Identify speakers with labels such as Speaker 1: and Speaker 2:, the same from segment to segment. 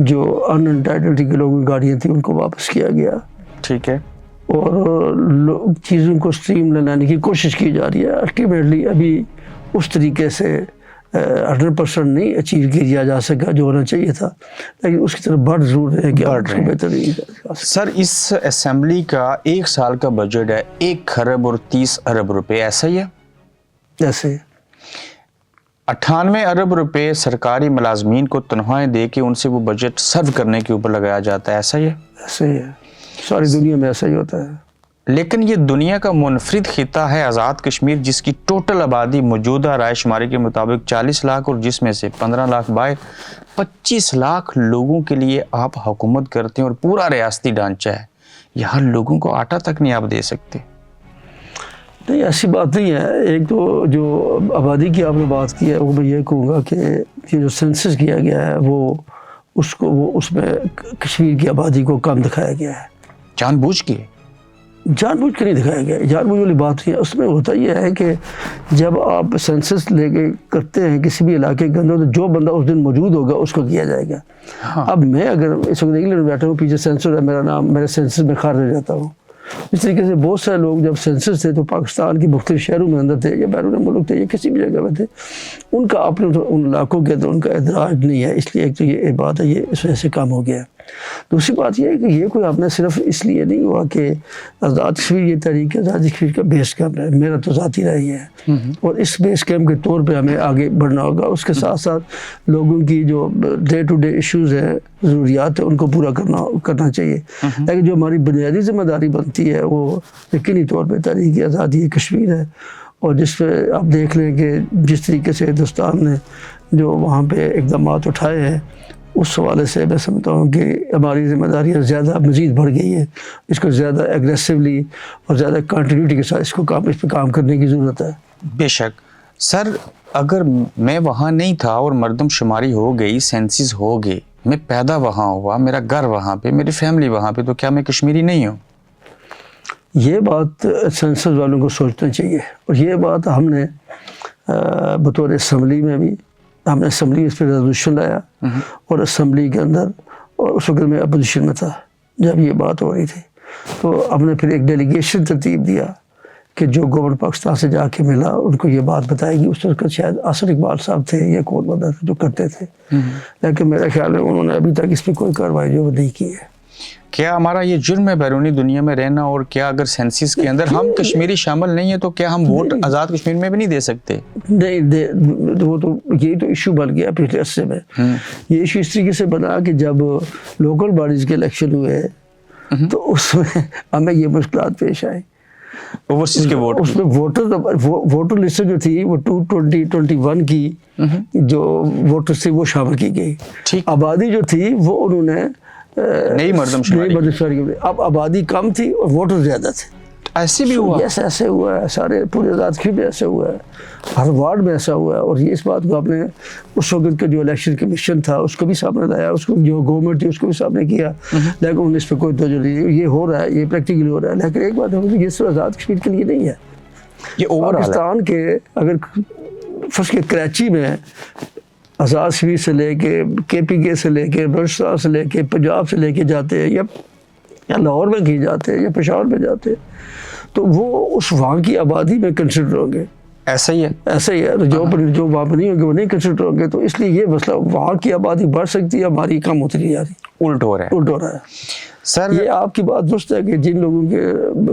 Speaker 1: جو انٹائٹلٹی کے لوگوں کی گاڑیاں تھیں ان کو واپس کیا گیا،
Speaker 2: ٹھیک ہے،
Speaker 1: اور چیزوں کو اسٹریم لانے کی کوشش کی جا رہی ہے. الٹیمیٹلی ابھی اس طریقے سے 100% نہیں اچیو کیا جا سکا جو ہونا چاہیے تھا، لیکن اس کی طرف بڑھ ضرور ہے کہ بہتر.
Speaker 2: سر اس اسمبلی کا ایک سال کا بجٹ ہے 1 ارب اور 30 ارب روپے، ایسا ہی ہے؟
Speaker 1: ایسے
Speaker 2: 98 ارب روپے سرکاری ملازمین کو تنخواہیں دے کے ان سے وہ بجٹ سرو کرنے کے اوپر لگایا جاتا ہے، ایسا ہی ہے؟
Speaker 1: ایسے ہی ہے، ساری دنیا میں ایسا ہی ہوتا ہے.
Speaker 2: لیکن یہ دنیا کا منفرد خطہ ہے آزاد کشمیر، جس کی ٹوٹل آبادی موجودہ رائے شماری کے مطابق 40 لاکھ اور جس میں سے 15 لاکھ باہر 25 لاکھ لوگوں کے لیے آپ حکومت کرتے ہیں اور پورا ریاستی ڈھانچہ ہے. یہاں لوگوں کو آٹا تک نہیں آپ دے سکتے.
Speaker 1: نہیں، ایسی بات نہیں ہے. ایک تو جو آبادی کی آپ نے بات کی ہے وہ میں یہ کہوں گا کہ یہ جو سینسس کیا گیا ہے وہ اس میں کشمیر کی آبادی کو کم دکھایا گیا ہے.
Speaker 2: جان بوجھ کے
Speaker 1: نہیں دکھایا گیا. جان بوجھ والی بات نہیں ہے. اس میں ہوتا یہ ہے کہ جب آپ سینسس لے کے کرتے ہیں کسی بھی علاقے کے اندر تو جو بندہ اس دن موجود ہوگا اس کو کیا جائے گا. اب میں اگر اس وقت انگلینڈ میں بیٹھا ہوں، پیچھے سینسس ہے، میرا نام میرے سینسس میں خارج رہ جاتا ہوں. اس طریقے سے بہت سارے لوگ جب سینسس تھے تو پاکستان کے مختلف شہروں میں اندر تھے یا بیرون ملک تھے یا کسی بھی جگہ میں تھے، ان کا اپنے ان علاقوں کے اندر ان کا ادراج نہیں ہے. اس لیے ایک تو یہ بات ہے، یہ اس وجہ سے کم ہو گیا ہے. دوسری بات یہ ہے کہ یہ کوئی آپ نے صرف اس لیے نہیں ہوا کہ آزاد کشمیر یہ تحریک آزاد کشمیر کا بیس کیمپ ہے، میرا تو ذاتی رہی ہے اور اس بیس کیمپ کے طور پہ ہمیں آگے بڑھنا ہوگا. اس کے ساتھ ساتھ لوگوں کی جو ڈے ٹو ڈے ایشوز ہیں، ضروریات ہیں، ان کو پورا کرنا چاہیے. لیکن جو ہماری بنیادی ذمہ داری بنتی ہے وہ یقینی طور پہ تحریک آزادی کشمیر ہے. اور جس پہ آپ دیکھ لیں کہ جس طریقے سے ہندوستان نے جو وہاں پہ اقدامات اٹھائے ہیں، اس حوالے سے میں سمجھتا ہوں کہ ہماری ذمہ داریاں زیادہ مزید بڑھ گئی ہے. اس کو زیادہ ایگریسولی اور زیادہ کنٹینیوٹی کے ساتھ اس پہ کام کرنے کی ضرورت ہے.
Speaker 2: بے شک. سر اگر میں وہاں نہیں تھا اور مردم شماری ہو گئی، سینسز ہو گئے، میں پیدا وہاں ہوا، میرا گھر وہاں پہ، میری فیملی وہاں پہ، تو کیا میں کشمیری نہیں ہوں؟
Speaker 1: یہ بات سینسس والوں کو سوچنا چاہیے. اور یہ بات ہم نے بطور اسمبلی میں بھی ہم نے اسمبلی اس پہ ریزولوشن لایا اور اسمبلی کے اندر، اور اس وقت میں اپوزیشن میں تھا جب یہ بات ہو رہی تھی، تو ہم نے پھر ایک ڈیلیگیشن ترتیب دیا کہ جو گورنمنٹ پاکستان سے جا کے ملا ان کو یہ بات بتائے گی. اس وقت شاید آصر اقبال صاحب تھے یا کون بندہ تھا جو کرتے تھے، لیکن میرا خیال ہے انہوں نے ابھی تک اس پہ کوئی کارروائی جو نہیں کی ہے.
Speaker 2: کیا ہمارا یہ جرم ہے بیرونی دنیا میں رہنا؟ اور کیا اگر سینسس کے اندر ہم کشمیری شامل نہیں ہیں تو کیا ہم ووٹ آزاد کشمیر میں بھی نہیں دے سکتے؟
Speaker 1: نہیں، وہ تو یہی تو ایشو بن گیا پچھلے عرصے میں. یہ ایشو اس طریقے سے بنا کہ جب لوکل باڈیز کے الیکشن ہوئے تو اس میں ہمیں یہ مشکلات پیش آئیں.
Speaker 2: اوورسیز کے ووٹ،
Speaker 1: اس میں ووٹر لسٹ جو تھی وہ 2021 کی جو ووٹر تھی وہ شامل کی گئی. آبادی جو تھی وہ انہوں نے
Speaker 2: نئی مردم شماری.
Speaker 1: اب آبادی کم تھی اور ووٹر زیادہ تھے.
Speaker 2: ایسے بھی ہوا؟
Speaker 1: یس، ایسے ہوا ہے. سارے پورے آزاد کشمیر میں ایسے ہوا ہے، ہر وارڈ میں ایسا ہوا ہے. اور یہ اس بات کو آپ نے اس وقت کا جو الیکشن کمیشن تھا اس کو بھی سامنے لایا، اس کو جو گورنمنٹ تھی اس کو بھی سامنے کیا، لیکن انہوں نے اس پہ کوئی توجہ نہیں. یہ ہو رہا ہے، یہ پریکٹیکلی ہو رہا ہے. لیکن ایک بات ہے کہ یہ صرف آزاد کشمیر کے لیے نہیں ہے.
Speaker 2: یہ
Speaker 1: پاکستان کے اگر فرض کے کراچی میں آزاد کشمیر سے لے کے KPK سے لے کے بلوچستان سے لے کے پنجاب سے لے کے جاتے ہیں یا لاہور میں کہیں جاتے ہیں یا پشاور میں جاتے ہیں تو وہ اس وہاں کی آبادی میں کنسیڈر ہوں گے.
Speaker 2: ایسا ہی ہے،
Speaker 1: ایسا ہی ہے. جو وہاں پہ نہیں ہوں گے وہ نہیں کنسیڈر ہوں گے. تو اس لیے یہ مسئلہ وہاں کی آبادی بڑھ سکتی ہے، ہماری کم ہوتی نہیں جا رہی،
Speaker 2: الٹ ہو رہا ہے.
Speaker 1: سر یہ آپ کی بات درست ہے کہ جن لوگوں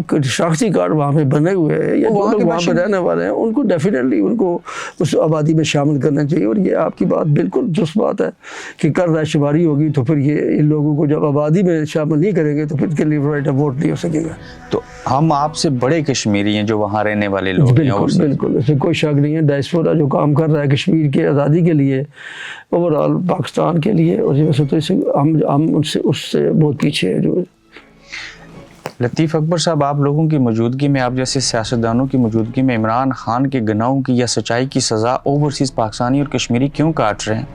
Speaker 1: کے شناختی کارڈ وہاں پہ بنے ہوئے ہیں یا جو لوگ وہاں پہ رہنے والے ہیں ان کو ڈیفینیٹلی ان کو اس آبادی میں شامل کرنا چاہیے. اور یہ آپ کی بات بالکل درست بات ہے کہ کل رائے شماری ہوگی تو پھر یہ ان لوگوں کو جب آبادی میں شامل نہیں کریں گے تو پھر کے لیے رائٹ آف ووٹ نہیں ہو سکے گا.
Speaker 2: تو ہم آپ سے بڑے کشمیری ہیں جو وہاں رہنے والے لوگ ہیں.
Speaker 1: بالکل اس میں کوئی شک نہیں ہے. ڈائسپورا جو کام کر رہا ہے کشمیر کے آزادی کے لیے، اوور آل پاکستان کے لیے، اور ہم اس سے بہت پیچھے ہیں. جو
Speaker 2: لطیف اکبر صاحب، آپ لوگوں کی موجودگی میں، آپ جیسے سیاستدانوں کی موجودگی میں عمران خان کے گناہوں کی یا سچائی کی سزا اوورسیز پاکستانی اور کشمیری کیوں کاٹ رہے ہیں؟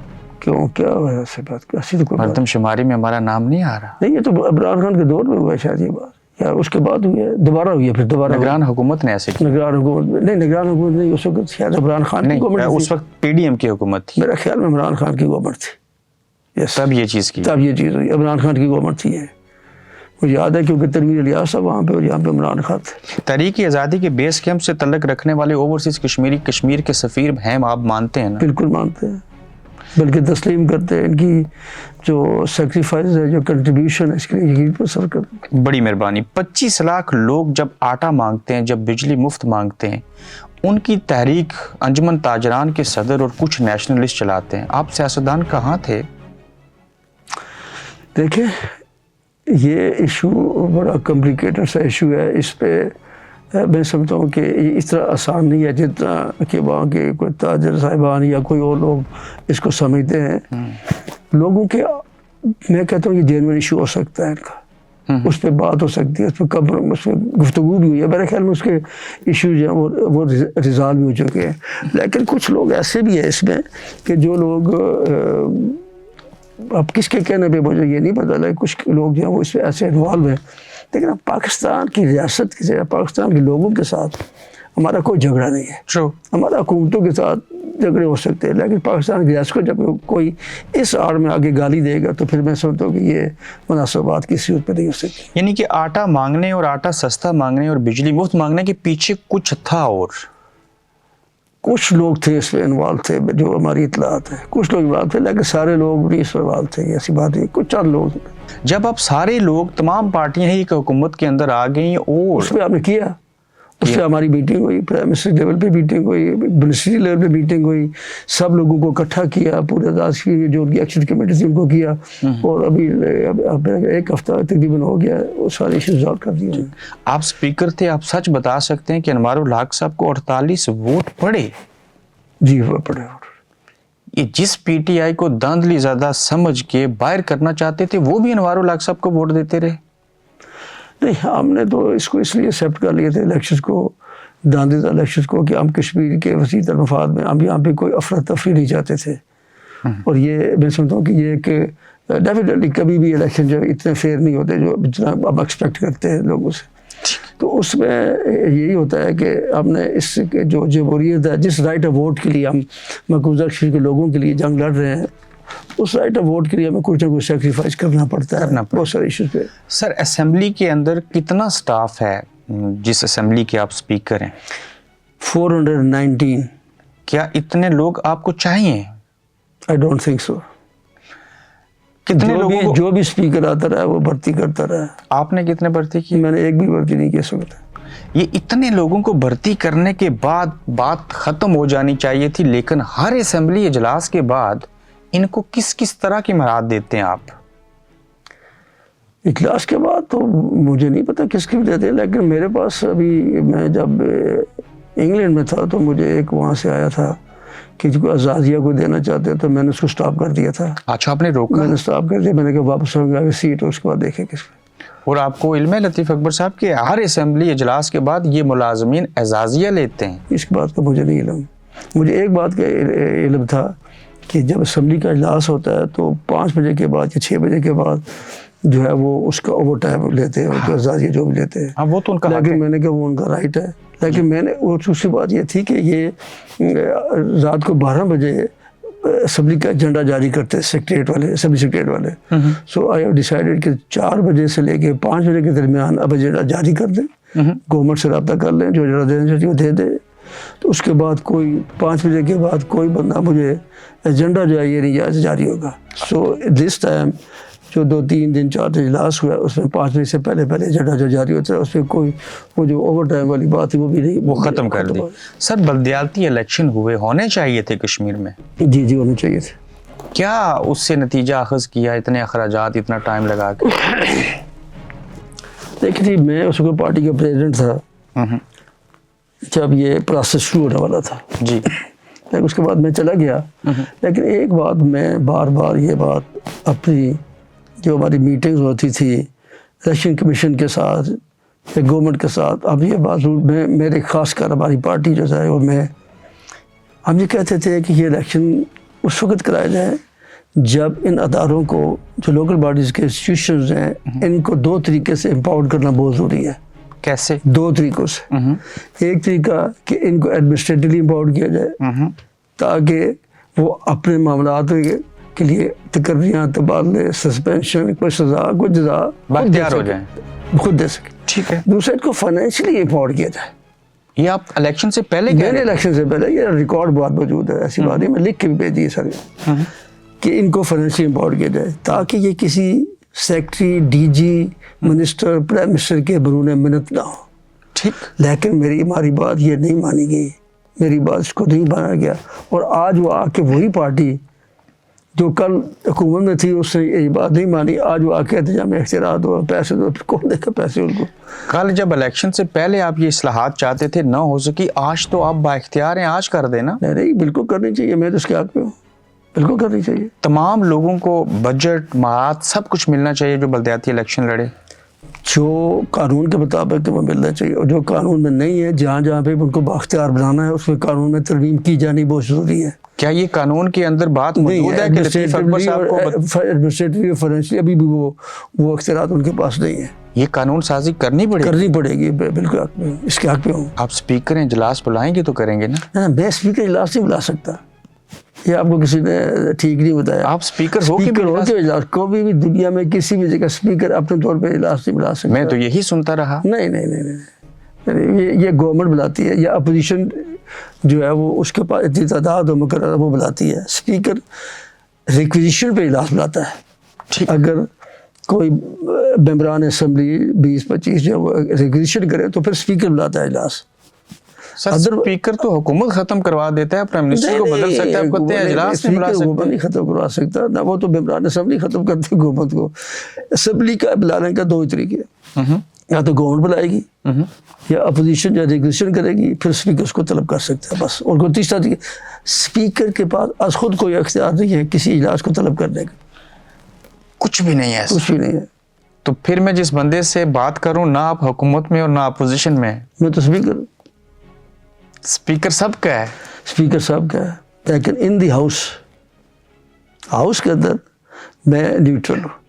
Speaker 1: کیوں، کیا ہے ایسی بات؟
Speaker 2: مردم شماری میں ہمارا نام نہیں آ رہا.
Speaker 1: نہیں، یہ تو عمران خان کے دور میں ہوا ہے شاید یہ بات، یا اس کے بعد ہوئی ہے، دوبارہ ہوئی ہے. پھر دوبارہ
Speaker 2: نگران حکومت نے ایسے کیا.
Speaker 1: نگران حکومت نہیں، اس وقت شاید عمران خان کی گورنمنٹ،
Speaker 2: اس وقت PDM کی حکومت تھی.
Speaker 1: میرا خیال میں عمران خان کی گورنمنٹ تھی. Yes.
Speaker 2: تب یہ چیز کی.
Speaker 1: تب یہ چیز ہوئی. عمران خان کی گورنمنٹ تھی یہ. مجھے یاد ہے کیونکہ تنویر الیاس صاحب وہاں پہ اور یہاں پہ عمران خان تھے.
Speaker 2: تحریک آزادی کے بیس کیمپ سے تعلق رکھنے والے اوورسیز کشمیر کے سفیر ہیں آپ مانتے ہیں نا؟
Speaker 1: بالکل مانتے ہیں, بلکہ تسلیم کرتے ہیں. ان کی جو سیکریفائز ہے, جو کنٹریبیوشن ہے, اس کے لیے یقین پر سر کرتے ہیں.
Speaker 2: بڑی مہربانی. 25 لاکھ لوگ جب آٹا مانگتے ہیں, جب بجلی مفت مانگتے ہیں, ان کی تحریک انجمن تاجران کے صدر اور کچھ نیشنلسٹ چلاتے ہیں. آپ سیاستدان کہاں تھے؟
Speaker 1: دیکھیں, یہ ایشو بڑا کمپلیکیٹڈ سا ایشو ہے. اس پہ میں سمجھتا ہوں کہ یہ اس طرح آسان نہیں ہے جتنا کہ وہاں کے کوئی تاجر صاحبان یا کوئی اور لوگ اس کو سمجھتے ہیں. لوگوں کے, میں کہتا ہوں یہ جینوئن ایشو ہو سکتا ہے ان کا, اس پہ بات ہو سکتی ہے, اس پہ اس پہ گفتگو بھی ہوئی ہے. میرے خیال میں اس کے ایشو جو ہیں وہ ریزالو بھی ہو چکے ہیں. لیکن کچھ لوگ ایسے بھی ہیں اس میں کہ جو لوگ اب کس کے کہنے پہ مجھے یہ نہیں پتا, لیکن کچھ لوگ جو ہیں وہ اس پہ ایسے انوالو ہیں. لیکن اب پاکستان کی ریاست کے ساتھ, پاکستان کے لوگوں کے ساتھ ہمارا کوئی جھگڑا نہیں ہے. ہمارا حکومتوں کے ساتھ جھگڑے ہو سکتے ہیں, لیکن پاکستان کی ریاست کو جب کوئی اس آڑ میں آگے گالی دے گا تو پھر میں سمجھتا ہوں کہ یہ مناسب بات کسی صورت پہ نہیں ہو سکتی.
Speaker 2: یعنی کہ آٹا مانگنے اور آٹا سستا مانگنے اور بجلی مفت مانگنے کے پیچھے کچھ تھا, اور
Speaker 1: کچھ لوگ تھے اس میں انوالو تھے جو ہماری اطلاعات ہے. کچھ لوگ انوالو تھے, لیکن سارے لوگ بھی اس میں انوالو تھے, ایسی بات نہیں. کچھ چند لوگ تھے.
Speaker 2: جب اب سارے لوگ, تمام پارٹیاں ہی ایک حکومت کے اندر آ گئیں, اور
Speaker 1: اس پہ ہم نے کیا, اس پہ ہماری میٹنگ ہوئی, پرائم منسٹر لیول پہ میٹنگ ہوئی, منسٹری لیول پہ میٹنگ ہوئی, سب لوگوں کو اکٹھا کیا, پورے ادارے کی جو ان کی ایکشن کمیٹی تھی ان کو کیا, اور ابھی ایک ہفتہ تقریباً ہو گیا, وہ سارے ایشوز ریزالو کر دیے.
Speaker 2: آپ اسپیکر تھے, آپ سچ بتا سکتے ہیں کہ انوار الحق صاحب کو 48 ووٹ پڑے؟
Speaker 1: جی وہ پڑے.
Speaker 2: یہ جس پی ٹی آئی کو دھاندلی زیادہ سمجھ کے باہر کرنا چاہتے تھے وہ بھی انوار الحق صاحب کو ووٹ دیتے رہے؟
Speaker 1: نہیں, ہم نے تو اس کو اس لیے ایکسیپٹ کر لیے تھے الیکشنز کو, داندیدہ الیکشنز کو, کہ ہم کشمیر کے وسیع تر مفاد میں ہم یہاں پہ کوئی افراتفری نہیں چاہتے تھے. اور یہ میں سمجھتا ہوں کہ یہ کہ ڈیفینیٹلی کبھی بھی الیکشن جو اتنے فیئر نہیں ہوتے جو جتنا ہم ایکسپیکٹ کرتے ہیں لوگوں سے. تو اس میں یہی ہوتا ہے کہ ہم نے اس کے جو جمہوریت ہے, جس رائٹ آف ووٹ کے لیے ہم مقبوضہ کشمیر کے لوگوں کے لیے جنگ لڑ رہے ہیں, اس رائٹ آف ووٹ کے لیے ہمیں کچھ نہ کچھ سیکریفائز کرنا پڑتا ہے بہت سارے ایشوز پہ.
Speaker 2: سر, اسمبلی کے اندر کتنا سٹاف ہے جس اسمبلی کے آپ اسپیکر ہیں؟
Speaker 1: 419.
Speaker 2: کیا اتنے لوگ آپ کو چاہیے؟
Speaker 1: I don't think so.
Speaker 2: کتنے لوگوں کو
Speaker 1: جو بھی اسپیکر آتا رہا وہ بھرتی کرتا رہا.
Speaker 2: آپ نے کتنے بھرتی کی؟
Speaker 1: میں نے ایک بھی بھرتی نہیں کی سکتا.
Speaker 2: یہ اتنے لوگوں کو بھرتی کرنے کے بعد بات ختم ہو جانی چاہیے تھی, لیکن ہر اسمبلی اجلاس کے بعد ان کو کس کس طرح کی مراحت دیتے ہیں آپ؟
Speaker 1: اجلاس کے بعد تو مجھے نہیں پتا کس کی دیتے ہیں, لیکن میرے پاس ابھی میں جب انگلینڈ میں تھا تو مجھے ایک وہاں سے آیا تھا کہ جو اعزازیہ کو دینا چاہتے تو میں نے اس کو سٹاپ کر دیا تھا.
Speaker 2: اچھا, آپ نے روکا؟
Speaker 1: میں نے سٹاپ کر دیا, میں نے کہا واپس آؤں گا سیٹ, اس کے بعد دیکھیں کس پہ.
Speaker 2: اور آپ کو علم ہے لطیف اکبر صاحب کہ ہر اسمبلی اجلاس کے بعد یہ ملازمین اعزازیہ لیتے ہیں؟
Speaker 1: اس بات کا مجھے نہیں علم. مجھے ایک بات کا علم تھا کہ جب اسمبلی کا اجلاس ہوتا ہے تو 5 بجے کے بعد یا 6 بجے کے بعد جو ہے وہ اس کا اوور ٹائم لیتے ہیں, اور اعزازیہ جو بھی لیتے ہیں.
Speaker 2: وہ تو ان کا,
Speaker 1: لیکن میں نے کہا وہ ان کا رائٹ ہے. لیکن میں نے وہ دوسری بات یہ تھی کہ یہ رات کو 12 بجے اسمبلی کا ایجنڈا جاری کرتے ہیں سیکریٹریٹ والے, اسمبلی سیکریٹریٹ والے. سو آئی ہیو ڈیسائیڈڈ کہ 4 بجے سے لے کے 5 بجے کے درمیان اب ایجنڈا جاری کر دیں, گورنمنٹ سے رابطہ کر لیں, جو ایجنڈا دینا چاہیے وہ دے دیں. تو اس کے بعد کوئی 5 بجے کے بعد کوئی بندہ مجھے ایجنڈا جو ہے یہ نہیں جاری ہوگا. سو دس ٹائم جو 2-3 دن 4 دن اجلاس ہوا اس میں 5 بجے سے پہلے ایجنڈا جو جاری ہوتا ہے اس میں کوئی وہ جو اوور ٹائم والی بات ہے وہ بھی نہیں,
Speaker 2: وہ ختم کر دی. سر, بلدیاتی الیکشن ہونے چاہیے تھے کشمیر میں؟
Speaker 1: جی ہونے چاہیے تھے.
Speaker 2: کیا اس سے نتیجہ اخذ کیا اتنے اخراجات اتنا ٹائم لگا کے؟
Speaker 1: دیکھیں جی, میں اس کو پارٹی کا پریزیڈنٹ تھا جب یہ پروسیس شروع ہونے والا تھا.
Speaker 2: جی.
Speaker 1: لیکن اس کے بعد میں چلا گیا. لیکن ایک بات میں بار بار یہ بات اپنی جو ہماری میٹنگز ہوتی تھی الیکشن کمیشن کے ساتھ یا گورنمنٹ کے ساتھ, اب یہ بات میں میرے خاص کر ہماری پارٹی جو ہے اور میں, ہم یہ کہتے تھے کہ یہ الیکشن اس وقت کرایا جائے جب ان اداروں کو, جو لوکل باڈیز کے انسٹیٹیوشنز ہیں, ان کو 2 طریقے سے امپاور کرنا بہت ضروری ہے.
Speaker 2: کیسے؟
Speaker 1: 2 طریقوں سے. ایک طریقہ کہ ان کو ایڈمنسٹریٹولی امپاور کیا جائے تاکہ وہ اپنے معاملات کے لیے تقرریاں، تبادلے، سسپینشن، کوئی سزا، کوئی جزا
Speaker 2: باختیار ہو جائیں،
Speaker 1: خود دے سکے.
Speaker 2: ٹھیک ہے.
Speaker 1: دوسرے کو فائنینشلی امپاور کیا جائے.
Speaker 2: یہ آپ الیکشن سے پہلے کہہ
Speaker 1: میں نے
Speaker 2: رہے
Speaker 1: الیکشن سے پہلے یہ ریکارڈ بات موجود ہے، ایسی بات نہیں، میں لکھ کے بھی بھیجی ہے سر کہ ان کو فائنینشلی امپاور کیا جائے تاکہ یہ کسی secretary, D G, minister, prime minister کے برون منت نہ ہو.
Speaker 2: ٹھیک.
Speaker 1: لیکن ہماری بات یہ نہیں مانی گئی، میری بات اس کو نہیں مانا گیا. اور آج وہ آ کے وہی پارٹی جو کل حکومت میں تھی اس نے یہ بات نہیں مانی، آج وہ آ کے انتظام اختیارات دو، پیسے دو. کون دے گا پیسے ان کو؟
Speaker 2: کل جب الیکشن سے پہلے آپ یہ اصلاحات چاہتے تھے، نہ ہو سکی، آج تو آپ با اختیار ہیں، آج کر دینا.
Speaker 1: نہیں بالکل کرنی چاہیے، میں تو اس کے حق پہ ہوں، بالکل کرنی چاہیے.
Speaker 2: تمام لوگوں کو بجٹ، معاہد سب کچھ ملنا چاہیے جو بلدیاتی الیکشن لڑے.
Speaker 1: جو قانون کے مطابق وہ ملنا چاہیے، اور جو قانون میں نہیں ہے جہاں جہاں پہ ان کو بااختیار بنانا ہے اس میں قانون میں ترمیم کی جانی بہت ضروری ہے.
Speaker 2: کیا یہ قانون کے اندر بات موجود ہے کہ لطیف اکبر صاحب کو
Speaker 1: ایڈمنسٹریٹو اور فائنینشلی ابھی بھی وہ اختیارات ان کے پاس نہیں ہیں؟
Speaker 2: یہ قانون سازی کرنی
Speaker 1: پڑے گی، بالکل حق میں ہوں، اس کے حق پہ ہوں.
Speaker 2: آپ اسپیکر ہیں، اجلاس بلائیں گے تو کریں گے نا.
Speaker 1: میں اسپیکر اجلاس نہیں بلا سکتا، یہ آپ کو کسی نے ٹھیک نہیں بتایا.
Speaker 2: آپ اسپیکر ہو کے
Speaker 1: اجلاس کو بھی دنیا میں کسی بھی جگہ اسپیکر اپنے طور پہ اجلاس نہیں بلا سکتا.
Speaker 2: میں تو یہی سنتا رہا.
Speaker 1: نہیں، یہ گورنمنٹ بلاتی ہے یا اپوزیشن جو ہے وہ اس کے پاس اتنی تعداد و مقررہ وہ بلاتی ہے. اسپیکر ریکویزیشن پہ اجلاس بلاتا ہے. اگر کوئی ممبران اسمبلی 20-25 جو وہ ریکویزیشن کرے تو پھر اسپیکر بلاتا ہے اجلاس.
Speaker 2: سر اسپیکر تو حکومت ختم کروا دیتا ہے، پرائم منسٹر کو بدل سکتا ہے، کہتے ہیں اجلاس نہیں بلا سکتا.
Speaker 1: نہیں ختم کروا سکتا نہ، وہ تو ممبران اسمبلی ختم کرتے حکومت کو. اسمبلی کا بلانے کا 2 طریقے ہیں، یا تو گورنمنٹ بلائے گی یا اپوزیشن یا ریگولیشن کرے گی، پھر اسپیکر اس کو طلب کر سکتا ہے بس. اور کوئی تیسرا اسپیکر کے پاس از خود کوئی اختیار نہیں ہے کسی اجلاس کو طلب کرنے کا،
Speaker 2: کچھ بھی نہیں ہے.
Speaker 1: کچھ بھی نہیں ہے.
Speaker 2: تو پھر میں جس بندے سے بات کروں، نہ آپ حکومت میں اور نہ اپوزیشن میں،
Speaker 1: میں تو
Speaker 2: اسپیکر سب کا ہے.
Speaker 1: اسپیکر صاحب کا ہے، لیکن ان دی ہاؤس کے اندر میں نیوٹرل ہوں.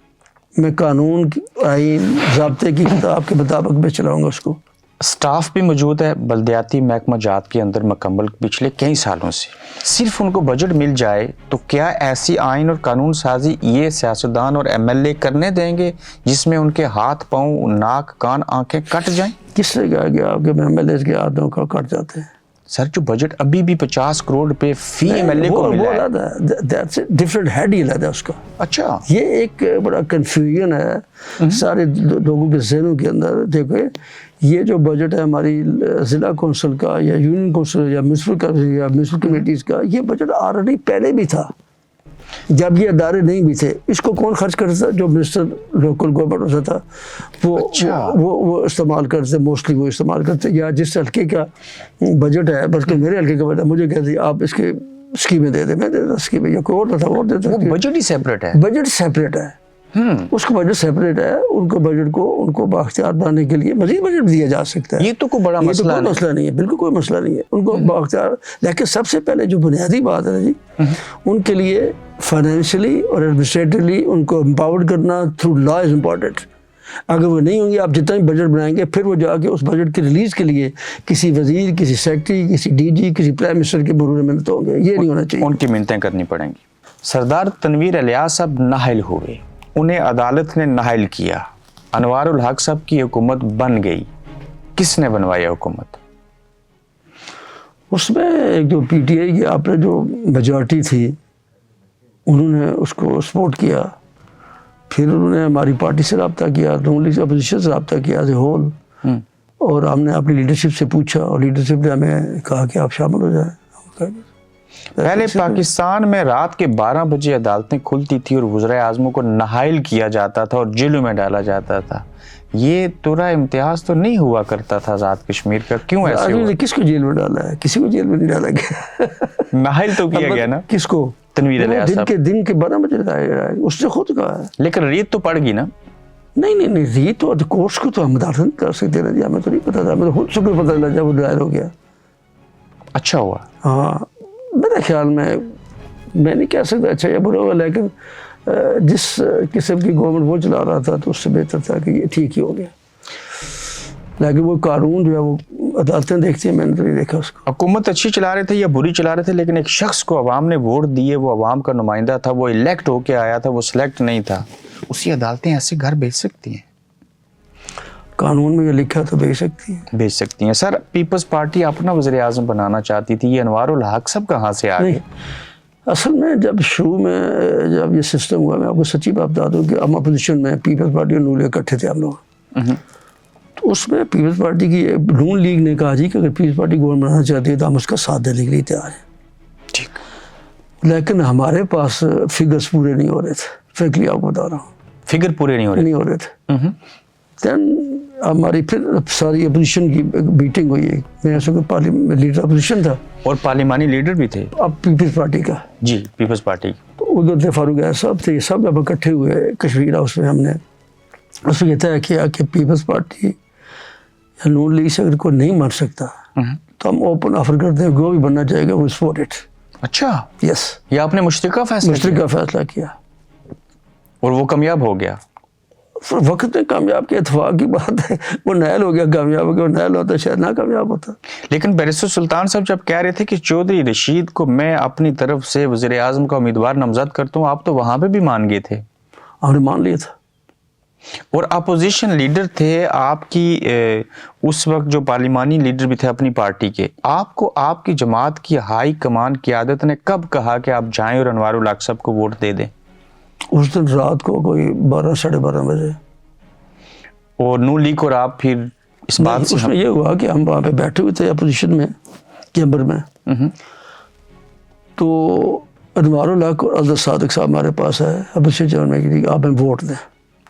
Speaker 1: میں قانون، آئین، ضابطے کی کتاب کے مطابق میں چلاؤں گا اس کو.
Speaker 2: سٹاف بھی موجود ہے بلدیاتی محکمہ جات کے اندر مکمل پچھلے کئی سالوں سے. صرف ان کو بجٹ مل جائے تو کیا ایسی آئین اور قانون سازی یہ سیاستدان اور ایم ایل اے کرنے دیں گے جس میں ان کے ہاتھ، پاؤں، ناک، کان، آنکھیں کٹ جائیں؟
Speaker 1: کس نے کہا کہ آپ کے ایم ایل اے کے ہاتھوں کا کٹ جاتے ہیں؟
Speaker 2: سر جو بجٹ ابھی بھی 50 کروڑ روپے فی ایم ایل اے کو ملا ہے،
Speaker 1: ڈفرنٹ ہیڈ ہی علیحدہ اس کا.
Speaker 2: اچھا،
Speaker 1: یہ ایک بڑا کنفیوژن ہے سارے لوگوں کے ذہنوں کے اندر. دیکھیں یہ جو بجٹ ہے ہماری ضلع کونسل کا یا یونین کونسل یا میونسپل کمیٹیز کا، یہ بجٹ آلریڈی پہلے بھی تھا جب یہ ادارے نہیں بھی تھے. اس کو کون خرچ کرتا تھا؟ جو منسٹر لوکل گورنمنٹ ہوتا تھا وہ استعمال کرتے، موسٹلی وہ استعمال کرتے. یا جس حلقے کا بجٹ ہے، بس کہ میرے حلقے کا بجٹ ہے، مجھے کہتے آپ اس کے اسکیمیں دے دیں، میں دیتا اسکیمیں. یا کوئی اور تھا وہ دیتا.
Speaker 2: بجٹ ہی سیپریٹ ہے،
Speaker 1: بجٹ سیپریٹ ہے، اس کا بجٹ سیپریٹ ہے. ان کو بجٹ کو ان کو بااختیار بنانے کے لیے مزید بجٹ دیا جا سکتا ہے.
Speaker 2: یہ تو کوئی بڑا مسئلہ
Speaker 1: نہیں ہے، بالکل کوئی مسئلہ نہیں ہے ان کو بااختیار. لیکن سب سے پہلے جو بنیادی بات ہے جی، ان کے لیے فائنینشلی اور ایڈمنسٹریٹولی ان کو امپاورڈ کرنا تھرو لا از امپورٹنٹ. اگر وہ نہیں ہوں گے، آپ جتنا بھی بجٹ بنائیں گے، پھر وہ جا کے اس بجٹ کی ریلیز کے لیے کسی وزیر، کسی سیکرٹری، کسی ڈی جی، کسی پرائم منسٹر کے برون منت ہوں گے. یہ نہیں ہونا چاہیے،
Speaker 2: ان کی منتیں کرنی پڑیں گی. سردار تنویر الیاس صاحب نااہل ہوئے، انہیں عدالت نے نااہل کیا. انوار الحق صاحب کی حکومت بن گئی. کس نے بنوایا حکومت؟
Speaker 1: اس میں ایک جو پی ٹی آئی کی آپ نے جو میجورٹی تھی انہوں نے اس کو سپورٹ کیا. پھر انہوں نے ہماری پارٹی سے رابطہ کیا، رولنگ اپوزیشن سے رابطہ کیا ایز اے ہول. اور ہم نے اپنی لیڈرشپ سے پوچھا اور لیڈرشپ نے ہمیں کہا کہ آپ شامل ہو جائیں.
Speaker 2: پہلے پاکستان میں رات کے 12 بجے عدالتیں کھلتی تھی اور وزرائے اعظموں کو نااہل کیا جاتا تھا اور جیلوں میں ڈالا جاتا تھا. یہ تورا امتیاز تو نہیں ہوا کرتا تھا آزاد کشمیر کا، کیوں ایسے ہوا؟
Speaker 1: کس کو جیل میں ڈالا ہے؟ کسی کو جیل میں نہیں ڈالا گیا.
Speaker 2: نااہل تو کیا گیا نا.
Speaker 1: کس کو؟
Speaker 2: تنویر الیاس صاحب.
Speaker 1: دن کے 12 بجے لایا، اس نے خود کہا ہے.
Speaker 2: لیکن ریت تو پڑ گئی نا.
Speaker 1: نہیں ریت تو کورس کو تو ہم مدارت نہیں کر سکتے نا جی. ہمیں تو نہیں پتا تھا، ہمیں تو خود سے کوئی پتہ چلا جب وہ ڈرائر ہو گیا.
Speaker 2: اچھا ہوا.
Speaker 1: ہاں میرے خیال میں نہیں کہہ سکتا اچھا یا برا ہوا، لیکن جس قسم کی گورنمنٹ وہ چلا رہا تھا تو اس سے بہتر تھا کہ یہ ٹھیک ہی ہو گیا. لیکن وہ قانون جو ہے وہ عدالتیں دیکھتی ہیں, میں نے تو نہیں دیکھا اس کو.
Speaker 2: حکومت اچھی چلا رہے تھے یا بری چلا رہے تھے, لیکن ایک شخص کو عوام نے ووٹ دیے, وہ عوام کا نمائندہ تھا, وہ الیکٹ ہو کے آیا تھا, وہ سلیکٹ نہیں تھا, اسی عدالتیں ایسے گھر بھیج سکتی ہیں؟
Speaker 1: قانون میں یہ لکھا تو بھیج سکتی ہیں.
Speaker 2: بھیج سکتی ہیں. سر پیپلز پارٹی اپنا وزیر اعظم بنانا چاہتی تھی, یہ انوار الحق صاحب کہاں سے آ گئے؟
Speaker 1: اصل میں جب شروع میں جب یہ سسٹم ہوا, میں آپ کو سچی بات بتا دوں کہ ہم اپوزیشن میں پیپلز پارٹی اور نون لیگ اکٹھے تھے ہم لوگ, تو اس میں پیپلز پارٹی کی نون لیگ نے کہا جی کہ اگر پیپلز پارٹی گورنمنٹ بنانا چاہتی ہے تو ہم اس کا ساتھ دینے کے لیے تیار ہیں.
Speaker 2: ٹھیک.
Speaker 1: لیکن ہمارے پاس فگرز پورے نہیں ہو رہے تھے, فرینکلی آپ کو بتا رہا ہوں,
Speaker 2: فگر پورے نہیں ہو رہے
Speaker 1: تھے. دین ہماری پھر ساری اپوزیشن کی میٹنگ ہوئی ہے, میں ایسا کوئی لیڈر اپوزیشن تھا
Speaker 2: اور پارلیمانی لیڈر بھی تھے
Speaker 1: اب پیپلز پارٹی کا.
Speaker 2: جی, پیپلز پارٹی.
Speaker 1: تو ادھر تھے فاروق اعظم صاحب تھے, سب اب اکٹھے ہوئے کشمیر ہاؤس میں. ہم نے اس میں یہ طے کیا کہ پیپلز پارٹی یا نون لیگ سے اگر کوئی نہیں مان سکتا تو ہم اوپن آفر کرتے ہیں, جو بھی بننا چاہے گا وہ سپورٹ اٹ.
Speaker 2: اچھا,
Speaker 1: یس,
Speaker 2: یہ آپ نے مشترکہ
Speaker 1: فیصلہ کیا
Speaker 2: اور وہ کامیاب ہو گیا.
Speaker 1: وقت میں کامیاب کی اتفاق کی بات ہے, وہ نائل ہو گیا, کامیاب ہو گیا. وہ نائل ہوتا شاید نہ کامیاب ہوتا.
Speaker 2: لیکن بیرسٹر سلطان صاحب جب کہہ رہے تھے کہ چودھری رشید کو میں اپنی طرف سے وزیر اعظم کا امیدوار نامزد کرتا ہوں, آپ تو وہاں پہ بھی مان گئے تھے.
Speaker 1: ہم نے مان لیا تھا.
Speaker 2: اور اپوزیشن لیڈر تھے آپ کی اس وقت, جو پارلیمانی لیڈر بھی تھے اپنی پارٹی کے, آپ کو آپ کی جماعت کی ہائی کمان قیادت نے کب کہا کہ آپ جائیں اور انوار الحق صاحب کو ووٹ دے دیں؟
Speaker 1: اس دن رات کو کوئی 12 ساڑھے 12 بجے.
Speaker 2: اور نون لیگ اور آپ پھر اس بات سے
Speaker 1: اس میں یہ ہوا کہ ہم وہاں پہ بیٹھے ہوئے تھے اپوزیشن میں چیمبر میں, تو انوار الحق اور عبد صادق صاحب ہمارے پاس آئے اپوزیشن چیئرمین کے لیے, آپ ہمیں ووٹ دیں.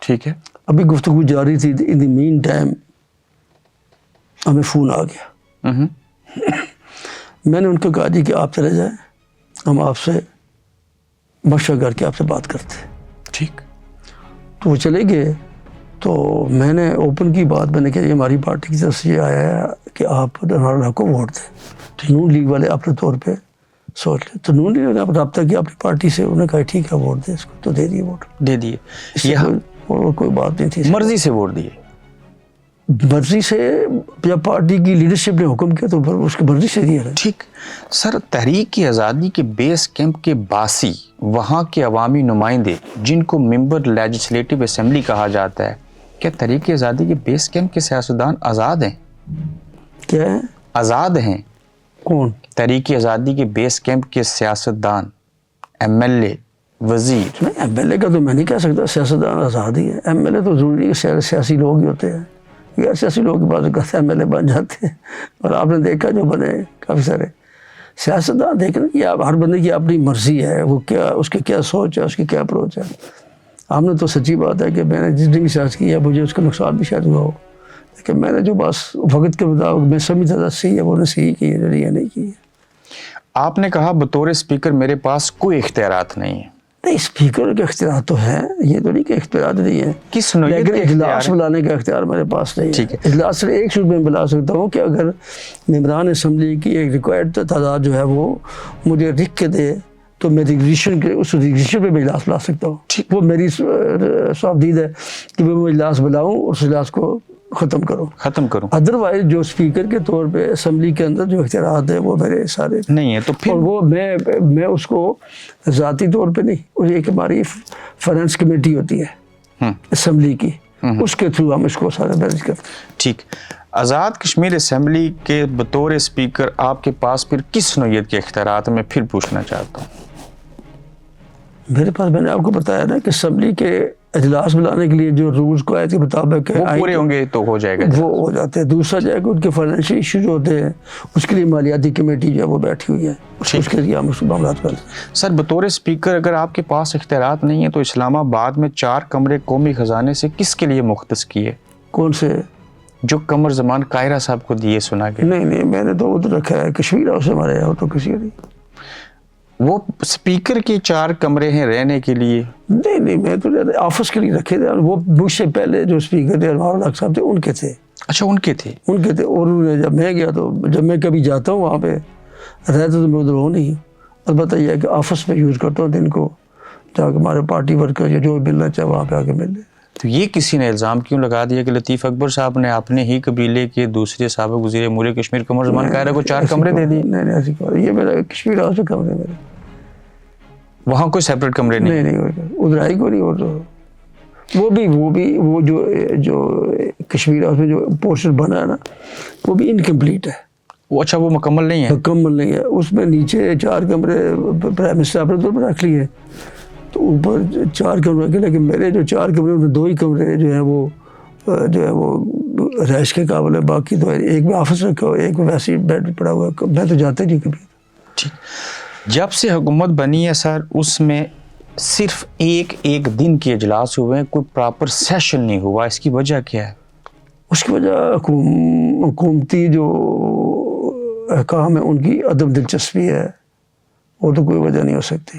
Speaker 2: ٹھیک ہے.
Speaker 1: ابھی گفتگو جاری تھی, ان دی مین ٹائم ہمیں فون آ گیا. میں نے ان کو کہا جی کہ آپ چلے جائیں, ہم آپ سے مشورہ کر کے آپ سے بات کرتے ہیں.
Speaker 2: ٹھیک.
Speaker 1: تو وہ چلے گئے. تو میں نے اوپن کی بات میں نے کہا یہ ہماری پارٹی کی طرف سے یہ آیا ہے کہ آپ انوار الحق کو ووٹ دیں. نون لیگ والے اپنے طور پہ سوچ لیں. تو نون لیگ نے رابطہ کیا اپنی پارٹی سے, انہوں نے کہا ٹھیک ہے ووٹ دیں اس کو, تو دے دیے ووٹ.
Speaker 2: دے دیے.
Speaker 1: کوئی بات نہیں تھی,
Speaker 2: مرضی سے ووٹ دیے.
Speaker 1: مرضی سے, جب پارٹی کی لیڈرشپ نے حکم کیا تو پھر اس کی مرضی سے دیا.
Speaker 2: ٹھیک. سر تحریک کی آزادی کے بیس کیمپ کے باسی, وہاں کے عوامی نمائندے جن کو ممبر لیجسلیٹو اسمبلی کہا جاتا ہے, کیا تحریک آزادی کے بیس کیمپ کے سیاستدان آزاد ہیں؟
Speaker 1: کیا ہے؟
Speaker 2: آزاد ہیں.
Speaker 1: کون؟
Speaker 2: تحریک آزادی کے بیس کیمپ کے سیاستدان, ایم ایل اے, وزیر.
Speaker 1: ایم ایل اے کا تو میں نہیں کہہ سکتا, سیاستدان آزاد ہی ہے. ایم ایل اے تو ضروری ہے, سیاسی لوگ ہی ہوتے ہیں. غیر سیاسی لوگ کے پاس کہتے ہیں ایم ایل اے بن جاتے ہیں, اور آپ نے دیکھا جو بنے کافی سارے سیاستدان. دیکھنا کہ ہر بندے کی اپنی مرضی ہے, وہ کیا, اس کی کیا سوچ ہے, اس کی کیا اپروچ ہے. ہم نے تو سچی بات ہے کہ میں نے جس دن سیاست کی ہے مجھے اس کا نقصان بھی شاید ہوا ہو, لیکن میں نے جو بس وقت کے مطابق میں سمجھتا تھا صحیح ہے وہ نے صحیح کی ہے, جو نہیں کی ہے. آپ
Speaker 2: نے کہا بطور اسپیکر میرے پاس کوئی اختیارات نہیں ہیں.
Speaker 1: نہیں, اسپیکر کے اختیارات تو ہیں, یہ تو نہیں کہ اختیارات نہیں ہے.
Speaker 2: کس نوعیت
Speaker 1: لیکن اجلاس بلانے کا اختیار میرے پاس نہیں ہے. اجلاس سے ایک صورت میں بلا سکتا ہوں کہ اگر ممبران اسمبلی کی ایک ریکوائرڈ تعداد جو ہے وہ مجھے لکھ کے دے تو میں ریگولیشن کے اس ریگولیشن پہ میں اجلاس بلا سکتا ہوں. وہ میری صاحبدید ہے کہ میں اجلاس بلاؤں اور اس اجلاس کو ختم کروں. ادروائز جو اسپیکر کے طور پہ اسمبلی کے اندر جو اختیارات ہیں وہ میرے سارے
Speaker 2: نہیں ہے. تو پھر
Speaker 1: اور وہ میں اس کو ذاتی طور پہ نہیں, وہ ایک ہماری فائنانس کمیٹی ہوتی ہے اسمبلی کی, اس کے تھرو ہم اس کو سارا مینیج کرتے ہیں.
Speaker 2: ٹھیک. آزاد کشمیر اسمبلی کے بطور اسپیکر آپ کے پاس پھر کس نوعیت کے اختیارات میں پھر پوچھنا چاہتا ہوں؟
Speaker 1: میرے پاس, میں نے آپ کو بتایا نا کہ اسمبلی کے اجلاس بلانے کے لیے جو رولز کو آئے کے مطابق
Speaker 2: وہ پورے ہوں گے تو ہو جائے گا,
Speaker 1: وہ ہو جاتے ہیں. دوسرا جو ہے کہ ان کے فائنینشیل ایشو جو ہوتے ہیں اس کے لیے مالیاتی کمیٹی جو ہے وہ بیٹھی ہوئی ہے, اس کے لیے ہم اس معاملات کرتے ہیں.
Speaker 2: سر بطور اسپیکر اگر آپ کے پاس اختیارات نہیں ہیں تو اسلام آباد میں 4 کمرے قومی خزانے سے کس کے لیے مختص کیے؟
Speaker 1: کون سے؟
Speaker 2: جو قمر زمان قاہرہ صاحب کو دیے سنا گیا.
Speaker 1: نہیں, میں نے تو ادھر رکھا ہے کشمیر ہاؤس ہمارے یہاں, تو کسی نہیں.
Speaker 2: وہ اسپیکر کے 4 کمرے ہیں رہنے کے لیے؟
Speaker 1: نہیں, میں تو آفس کے لیے رکھے تھے. وہ مجھ سے پہلے جو اسپیکر تھے انوار الحق صاحب تھے, ان کے تھے.
Speaker 2: اچھا, ان کے تھے.
Speaker 1: اور جب میں گیا تو جب میں کبھی جاتا ہوں وہاں پہ رہتا تو میں ادھر ہوں نہیں, البتہ یہ ہے کہ آفس میں یوز کرتا ہوں دن کو, جا کے ہمارے پارٹی ورکر یا جو ملنا چاہے وہاں پہ آ کے مل لے.
Speaker 2: تو یہ کسی نے الزام کیوں لگا دیا کہ لطیف اکبر صاحب نے اپنے ہی قبیلے کے دوسرے سابق وزیر امور کشمیر قمر زمان قاہرہ کو 4 کمرے دے دیے؟
Speaker 1: نہیں نہیں ایسی بات، یہ میرا کشمیر ہاؤس میں کمرے میرے،
Speaker 2: وہاں کوئی سیپریٹ کمرے نہیں؟
Speaker 1: نہیں ادھر آئی کو نہیں، وہ جو کشمیر ہاؤس میں جو پورشن بنا ہے نا وہ بھی انکمپلیٹ ہے،
Speaker 2: وہ اچھا وہ مکمل نہیں ہے؟
Speaker 1: مکمل نہیں ہے، اس میں نیچے 4 کمرے پرائم منسٹر اپنے طور پر رکھ لیے، تو اوپر 4 کمرے رکھے، لیکن میرے جو 4 کمرے ان میں 2 ہی کمرے جو ہے وہ رہائش کے قابل ہے، باقی تو ایک میں آفس رکھا ہوا، ایک میں ویسے ہی بیڈ پڑا ہوا ہے، میں تو جاتا نہیں کبھی۔
Speaker 2: ٹھیک، جب سے حکومت بنی ہے سر اس میں صرف ایک دن کے اجلاس ہوئے ہیں، کوئی پراپر سیشن نہیں ہوا، اس کی وجہ کیا ہے؟
Speaker 1: اس کی وجہ حکومتی جو احکام ہے ان کی عدم دلچسپی ہے، وہ تو کوئی وجہ نہیں ہو سکتی۔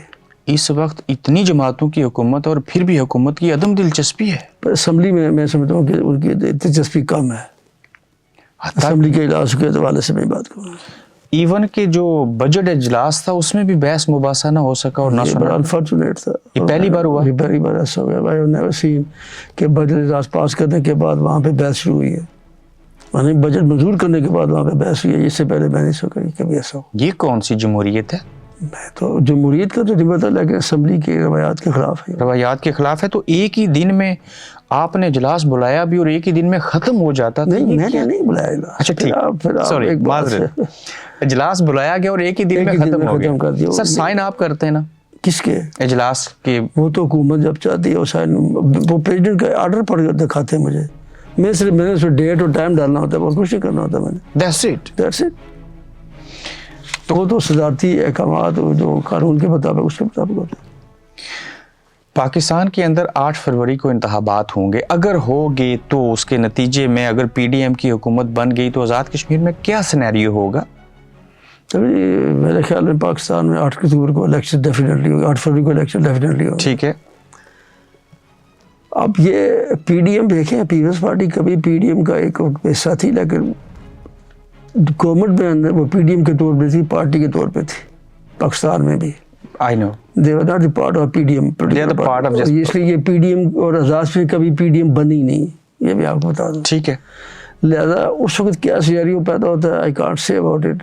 Speaker 2: اس وقت اتنی جماعتوں کی حکومت اور پھر بھی حکومت کی عدم دلچسپی ہے۔
Speaker 1: پر اسمبلی میں سمجھتا ہوں کہ ان کی دلچسپی کم ہے، اسمبلی کے اجلاس کے حوالے سے میں بات کروں،
Speaker 2: ایون کہ جو بجٹ اجلاس تھا اس میں بھی بحث مباحثہ نہ ہو سکا اور نہ
Speaker 1: یہ
Speaker 2: سنا۔
Speaker 1: بڑا انفارچونیٹ تھا،
Speaker 2: یہ پہلی بار ہوا؟
Speaker 1: یہ پہلی بار ایسا ہوا ہے، I have never seen کہ بجٹ اجلاس پاس کرنے کے بعد وہاں پہ بحث شروع ہوئی ہے، یعنی بجٹ منظور کرنے کے بعد وہاں پہ بحث ہوئی ہے، اس سے پہلے میں نہیں سوچا کہ کبھی ایسا ہو۔
Speaker 2: یہ کون سی جمہوریت ہے؟
Speaker 1: میں تو جمہوریت کا تو نہیں پتا، لیکن اسمبلی کے روایات کے خلاف ہے،
Speaker 2: روایات کے خلاف ہے۔ تو ایک ہی دن میں آپ نے اجلاس بلایا بھی اور ایک ہی دن میں ختم ہو جاتا تھا؟
Speaker 1: نہیں میں نے نہیں بلایا اجلاس۔
Speaker 2: اچھا ٹھیک،
Speaker 1: پھر آپ
Speaker 2: سوری
Speaker 1: ایک بات سے
Speaker 2: اجلاس بلایا گیا اور ایک ہی دن میں ختم ہو
Speaker 1: ختم کر
Speaker 2: گیا۔
Speaker 1: دیا۔
Speaker 2: سر سائن آپ کرتے ہیں نا
Speaker 1: کس کے؟
Speaker 2: اجلاس کے؟
Speaker 1: وہ تو حکومت جب چاہتی ہے وہ سائن، وہ پریزیڈنٹ کا آرڈر پڑھ کر دکھاتے ہیں مجھے، میں نے ڈیٹ اور ٹائم ڈالنا ہوتا ہے، بہت کچھ نہیں کرنا ہوتا میں نے،
Speaker 2: That's it۔
Speaker 1: That's it. تو وہ تو صدارتی احکامات جو قانون کے مطابق اس کے مطابق ہوتے ہیں۔
Speaker 2: پاکستان کے اندر 8 فروری کو انتخابات ہوں گے، اگر ہوگے تو اس کے نتیجے میں اگر پی ڈی ایم کی حکومت بن گئی تو آزاد کشمیر میں کیا سینیریو ہوگا؟
Speaker 1: میرے خیال میں پاکستان میں 8 اکتوبر کو الیکشن ڈیفینیٹلی ہوگا، 8 فروری کو الیکشن ڈیفینیٹلی ہوگا۔
Speaker 2: ٹھیک ہے۔
Speaker 1: اب یہ پی ڈی ایم دیکھیں، پیپلز پارٹی کبھی پی ڈی ایم کا ایک حصہ تھی، لیکن گورنمنٹ میں اندر وہ پی ڈی ایم کے طور پہ تھی، پارٹی کے طور پہ تھی، پاکستان میں بھی
Speaker 2: I know۔
Speaker 1: they were not the part of PDM،
Speaker 2: They are the part of just-
Speaker 1: اس لیے یہ پی ڈی ایم اور آزاد میں کبھی پی ڈی ایم بنی نہیں، یہ بھی آپ کو بتا دوں۔
Speaker 2: ٹھیک ہے۔
Speaker 1: لہذا اس وقت کیا سینیریو پیدا ہوتا ہے، I can't say about it,